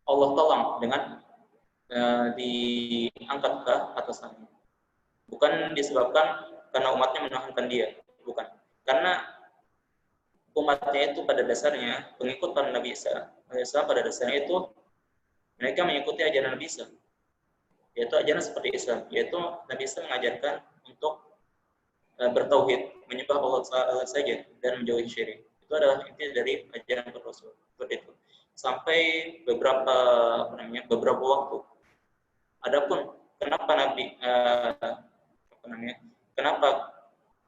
Allah tolong dengan diangkat ke atas langit. Bukan disebabkan karena umatnya menuhankan dia, bukan. Karena umatnya itu pada dasarnya, pengikut Nabi Isa alaihissalam pada dasarnya itu mereka mengikuti ajaran Nabi Isa, yaitu ajaran seperti Islam, yaitu Nabi Isa mengajarkan untuk bertauhid, menyembah Allah saja dan menjauhi syirik. Itu adalah inti dari ajaran Rasul. Seperti itu. Sampai beberapa waktu. Adapun kenapa kenapa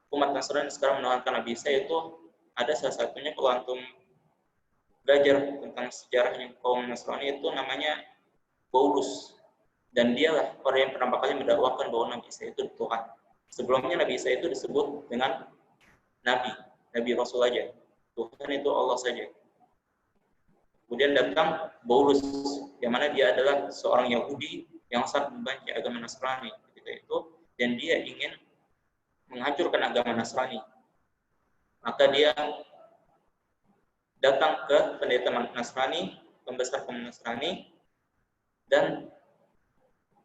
umat Nasrani sekarang menuhankan Nabi Isa, itu ada salah satunya kalau antum belajar tentang sejarahnya kaum Nasrani itu namanya Paulus, dan dialah orang yang pertama kali mendakwakan bahwa Nabi Isa itu Tuhan. Sebelumnya Nabi Isa itu disebut dengan Nabi Rasul aja. Tuhan itu Allah saja. Kemudian datang Paulus, yang mana dia adalah seorang Yahudi yang sangat membenci agama Nasrani ketika itu, dan dia ingin menghancurkan agama Nasrani. Maka dia datang ke pendeta Nasrani, pembesar kaum Nasrani, dan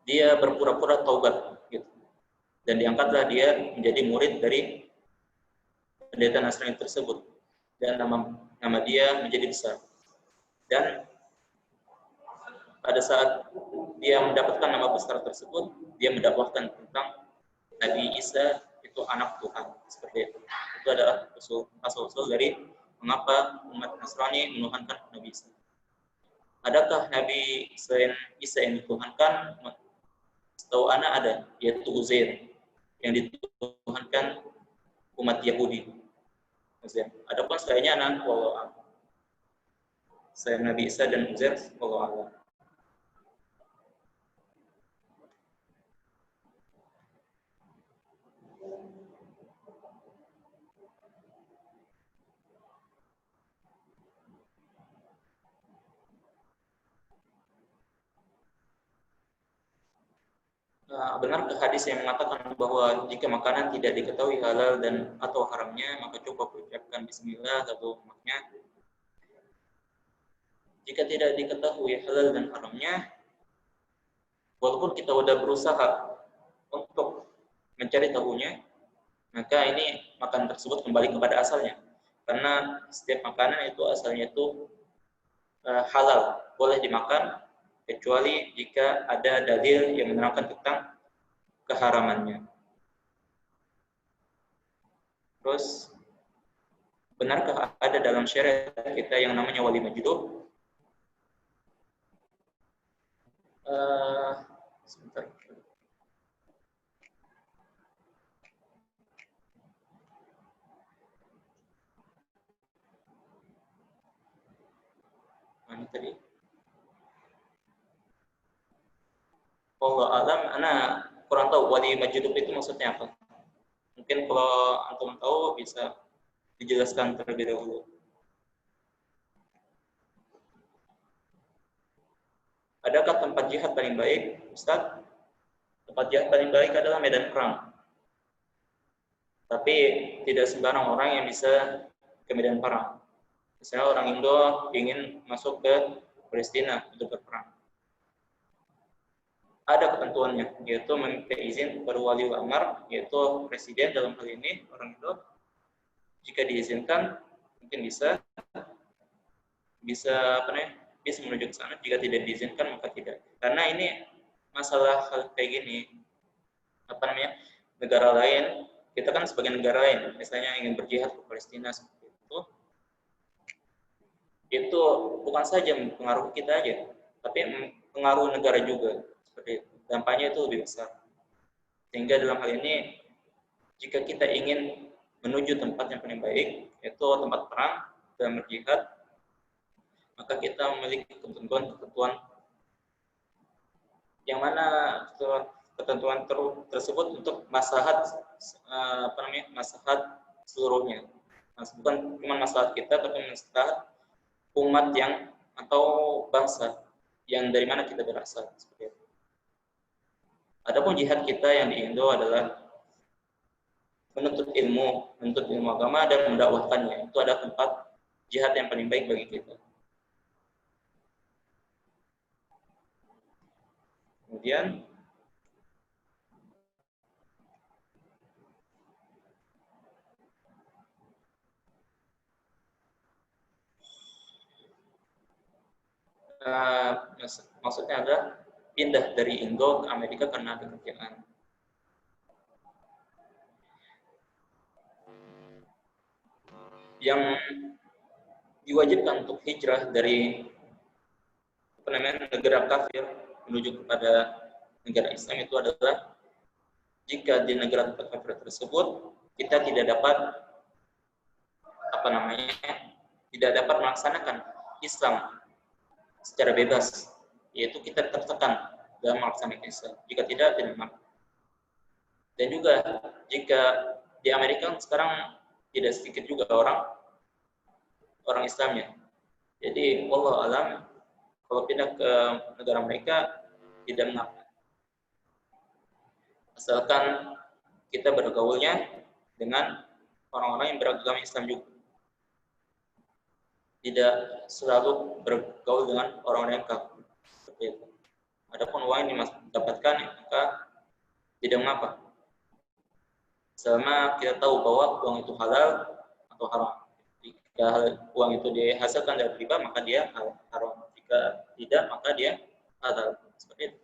dia berpura-pura taubat gitu. Dan diangkatlah dia menjadi murid dari pendeta Nasrani tersebut, dan nama dia menjadi besar. Dan pada saat dia mendapatkan nama besar tersebut, dia mendakwahkan tentang Nabi Isa itu anak Tuhan, seperti itu. Itu adalah asal-usul dari mengapa umat Nasrani menuhankan Nabi Isa. Adakah Nabi selain Isa yang dituhankan? Setahu anak ada, yaitu Uzair yang dituhankan umat Yahudi. Adapun selainnya anak Allah, selain Nabi Isa dan Uzair, Allah. Benarkah hadis yang mengatakan bahwa jika makanan tidak diketahui halal dan atau haramnya, maka cukup ucapkan bismillah atau maknya? Jika tidak diketahui halal dan haramnya, walaupun kita sudah berusaha untuk mencari tahunya, maka ini makanan tersebut kembali kepada asalnya. Karena setiap makanan itu asalnya itu halal, boleh dimakan, kecuali jika ada dalil yang menerangkan tentang keharamannya. Terus, benarkah ada dalam syariat kita yang namanya walimah judul? Sebentar. Allah alam, ana kurang tahu wali majlub itu maksudnya apa. Mungkin kalau antum tahu bisa dijelaskan terlebih dahulu. Adakah tempat jihad paling baik, Ustaz? Tempat jihad paling baik adalah medan perang. Tapi tidak sembarang orang yang bisa ke medan perang. Misalnya orang Indo ingin masuk ke Palestina untuk berperang. Ada ketentuannya, yaitu meminta izin kepada wali amar, yaitu presiden dalam hal ini orang Indo. Jika diizinkan, mungkin bisa menuju ke sana. Jika tidak diizinkan, maka tidak. Karena ini masalah hal kayak gini, negara lain, kita kan sebagai negara lain, misalnya ingin berjihad ke Palestina seperti itu bukan saja mempengaruhi kita aja, tapi mempengaruhi negara juga. Seperti itu. Dampaknya itu lebih besar. Sehingga dalam hal ini, jika kita ingin menuju tempat yang paling baik, yaitu tempat perang dan berjihad, maka kita memiliki ketentuan-ketentuan yang mana ketentuan tersebut untuk maslahat maslahat seluruhnya. Bukan cuma maslahat kita, tapi maslahat umat yang atau bangsa yang dari mana kita berasal, seperti itu. Adapun jihad kita yang di Indo adalah menuntut ilmu agama dan mendakwahkannya. Itu ada tempat jihad yang paling baik bagi kita. Kemudian maksudnya adalah pindah dari Indo ke Amerika karena ada kerjaan. Yang diwajibkan untuk hijrah dari negara kafir menuju kepada negara Islam itu adalah jika di negara kafir tersebut kita tidak dapat melaksanakan Islam secara bebas, yaitu kita tertekan dalam melaksanakan Islam. Jika tidak mampu. Dan juga jika di Amerika sekarang tidak sedikit juga orang Islamnya. Jadi wallahu alam, kalau pindah ke negara mereka tidak mengapa. Asalkan kita bergaulnya dengan orang-orang yang beragama Islam juga. Tidak selalu bergaul dengan orang-orang yang kafir. Seperti itu. Adapun uang yang didapatkan, maka tidak mengapa. Selama kita tahu bahwa uang itu halal atau haram. Jika uang itu dihasilkan dari riba, maka dia haram. Jika tidak, maka dia halal. Seperti itu.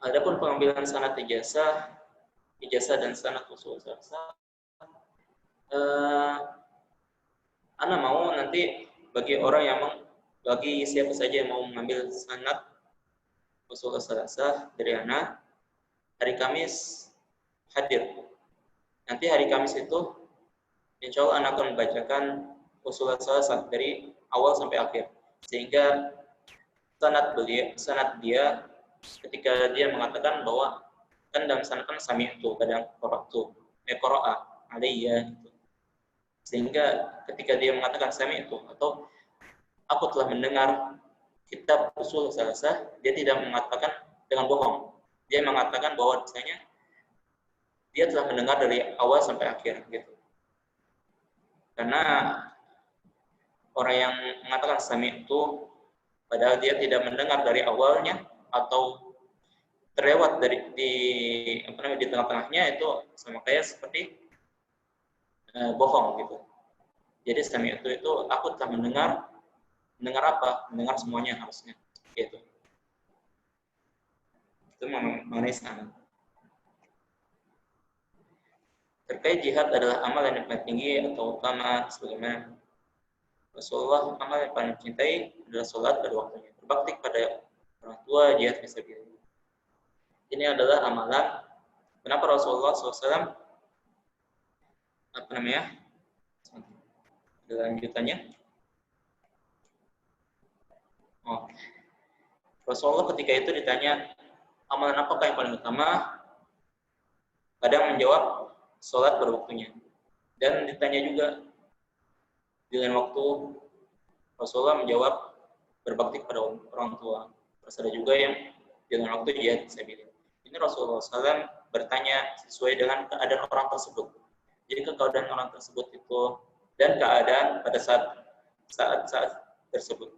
Adapun pengambilan sanad ijazah dan sanad usul ijazah, ana mau nanti bagi siapa saja yang mau mengambil sanad usul ijazah dari ana, hari Kamis hadir. Nanti hari Kamis itu insya Allah ana akan membacakan usul ijazah dari awal sampai akhir, sehingga sanad dia ketika dia mengatakan bahwa kan dalam sana kan sami itu kadang qara'a alayya gitu. Sehingga ketika dia mengatakan sami itu atau aku telah mendengar kitab usul salasah, dia tidak mengatakan dengan bohong. Dia mengatakan bahwa misalnya dia telah mendengar dari awal sampai akhir gitu. Karena orang yang mengatakan sami itu padahal dia tidak mendengar dari awalnya atau terlewat di tengah-tengahnya, itu sama kayak seperti bohong gitu. Jadi sami itu aku telah mendengar apa? Mendengar semuanya harusnya gitu. Itu mengenai sanad. Terkait jihad adalah amal yang paling tinggi atau utama, sebagaimana Rasulullah amal yang paling cintai adalah sholat pada waktunya, berbakti kepada orang tua, jihad fisabilillah. Ini adalah amalan. Kenapa Rasulullah SAW apa namanya? Lanjutannya. Oh, Rasulullah ketika itu ditanya amalan apakah yang paling utama, kadang menjawab sholat pada waktunya. Dan ditanya juga dengan waktu, Rasulullah menjawab berbakti kepada orang tua. Terus ada juga yang dengan waktu jihad fisabilillah. Ini Rasulullah SAW bertanya sesuai dengan keadaan orang tersebut. Jadi keadaan orang tersebut itu dan keadaan pada saat tersebut.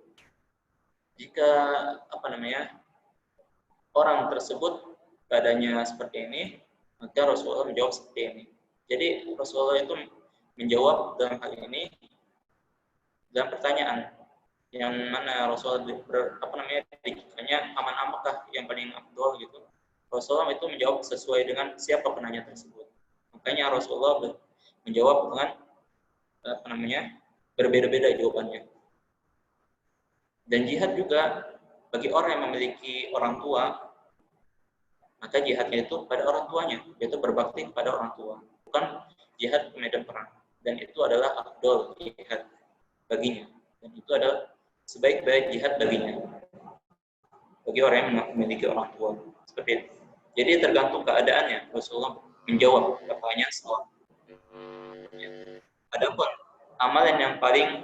Jika apa namanya orang tersebut keadaannya seperti ini, maka Rasulullah menjawab seperti ini. Jadi Rasulullah itu menjawab dalam hal ini dalam pertanyaan yang mana Rasulullah ditanya aman apakah yang paling afdal gitu. Rasulullah itu menjawab sesuai dengan siapa penanya tersebut. Makanya Rasulullah menjawab dengan berbeda-beda jawabannya. Dan jihad juga bagi orang yang memiliki orang tua, maka jihadnya itu pada orang tuanya, yaitu berbakti kepada orang tua, bukan jihad ke medan perang. Dan itu adalah afdal jihad baginya. Dan itu adalah sebaik-baik jihad baginya. Bagi orang yang memiliki orang tua. Seperti itu. Jadi tergantung keadaannya, Rasulullah menjawab pertanyaan soal. Adapun amalan yang paling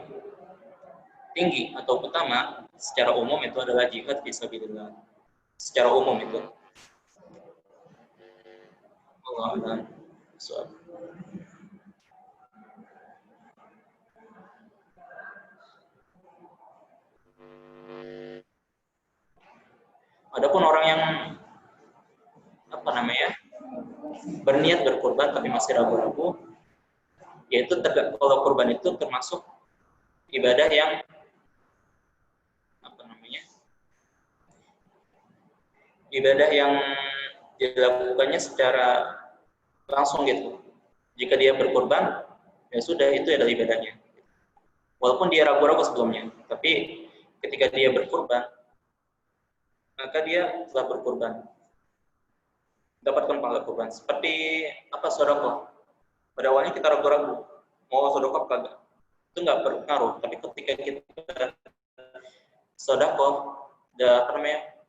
tinggi atau utama secara umum itu adalah jihad fisabilillah. Secara umum itu. Allah soal. Adapun orang yang berniat berkorban tapi masih ragu-ragu, yaitu kalau korban itu termasuk ibadah yang ibadah yang dilakukannya secara langsung gitu. Jika dia berkorban, ya sudah, itu adalah ibadahnya. Walaupun dia ragu-ragu sebelumnya, tapi ketika dia berkorban, maka dia telah berkorban, dapatkan pahala korban. Seperti sedekah. Pada awalnya kita ragu-ragu, mau sedekah kagak, itu nggak berpengaruh. Tapi ketika kita sedekah,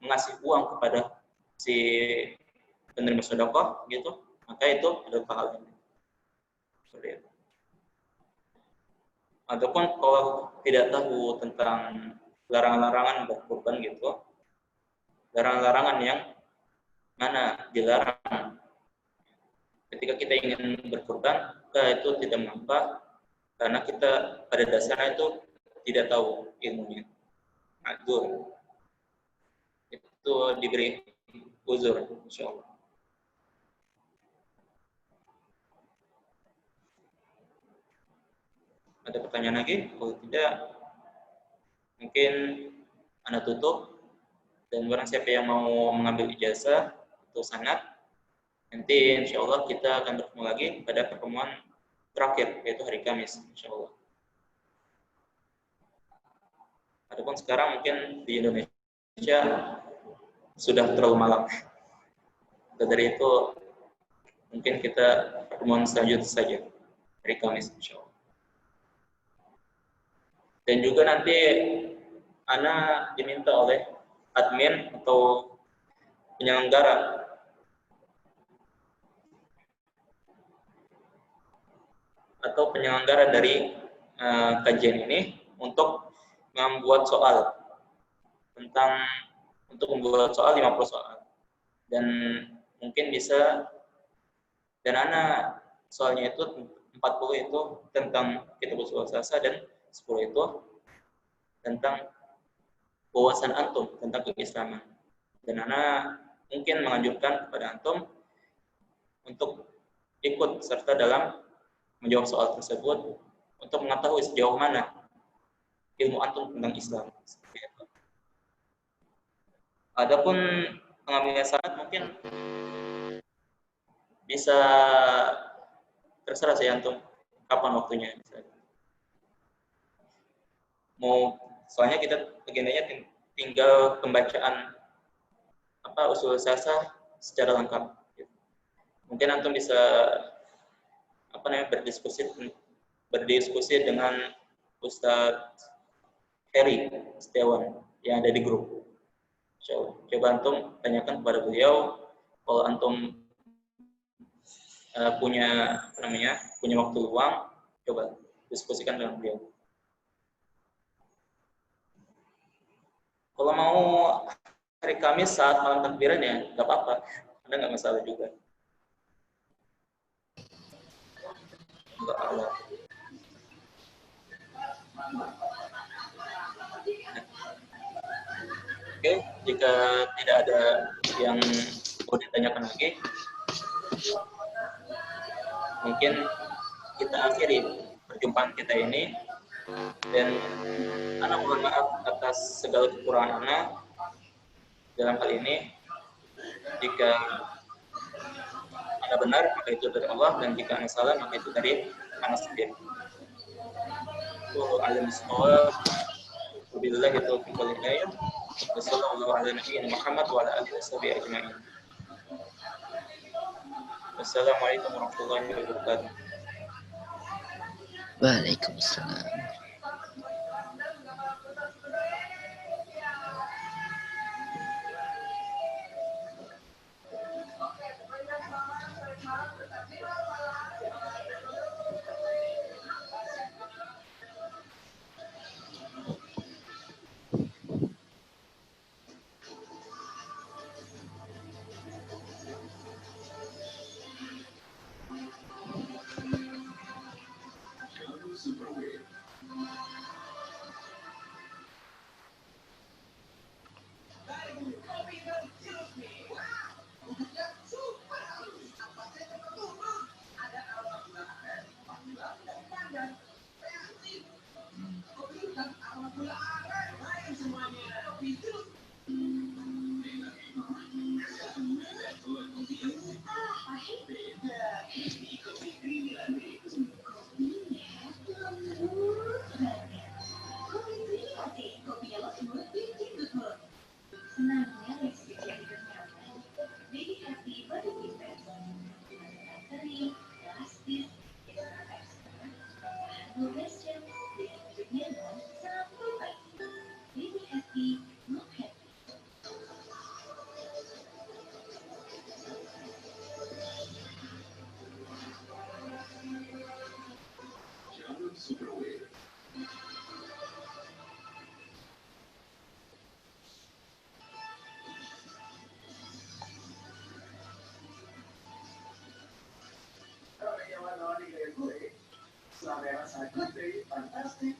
mengasih uang kepada si penerima sedekah gitu, maka itu adalah pahalanya. Seperti itu. Ataupun kalau tidak tahu tentang larangan-larangan berkorban gitu, larangan-larangan yang mana dilarang ketika kita ingin berkorban, itu tidak mengapa karena kita pada dasarnya itu tidak tahu ilmunya. Ma'dzur. Itu diberi uzur, insyaallah. Ada pertanyaan lagi? Kalau tidak, mungkin Anda tutup. Dan barang siapa yang mau mengambil ijazah atau sanad, nanti insyaallah kita akan bertemu lagi pada pertemuan terakhir, yaitu hari Kamis, insyaallah. Adapun sekarang mungkin di Indonesia sudah terlalu malam. Dari itu mungkin kita pertemuan selanjutnya saja hari Kamis, insyaallah. Dan juga nanti Ana diminta oleh admin atau penyelenggara dari kajian ini untuk membuat soal membuat soal 50 soal. Dan mungkin bisa, dan Ana soalnya itu 40 itu tentang kitab ushul tsalatsah dan 10 itu tentang wawasan antum tentang keislaman. Dan Ana mungkin menganjurkan kepada antum untuk ikut serta dalam menjawab soal tersebut untuk mengetahui sejauh mana ilmu antum tentang Islam. Adapun pengambilan sanad mungkin bisa terserah saya antum kapan waktunya. Soalnya kita agendanya tinggal pembacaan ushul tsalatsah secara lengkap. Mungkin antum bisa berdiskusi dengan Ustadz Heri Setiawan yang ada di grup. Coba antum tanyakan kepada beliau, kalau antum punya waktu luang, coba diskusikan dengan beliau. Kalau mau hari Kamis saat malam takbiran ya nggak apa-apa, ada nggak masalah juga. Allah. Oke, jika tidak ada yang mau ditanyakan lagi, mungkin kita akhiri perjumpaan kita ini, dan Ana mohon maaf atas segala kekurangan Ana dalam hal ini. Jika Ana benar, maka itu dari Allah, dan jika Ana salah, maka itu dari Ana sendiri. Wallahu a'lam bishawab. Wabillahi taufiq wal hidayah. Wassallallahu ala nabiyyina Muhammad wa ala alihi washabihi ajma'in. Wassalamualaikum warahmatullahi wabarakatuh. Waalaikumsalam. Selama yang sangat fantastik.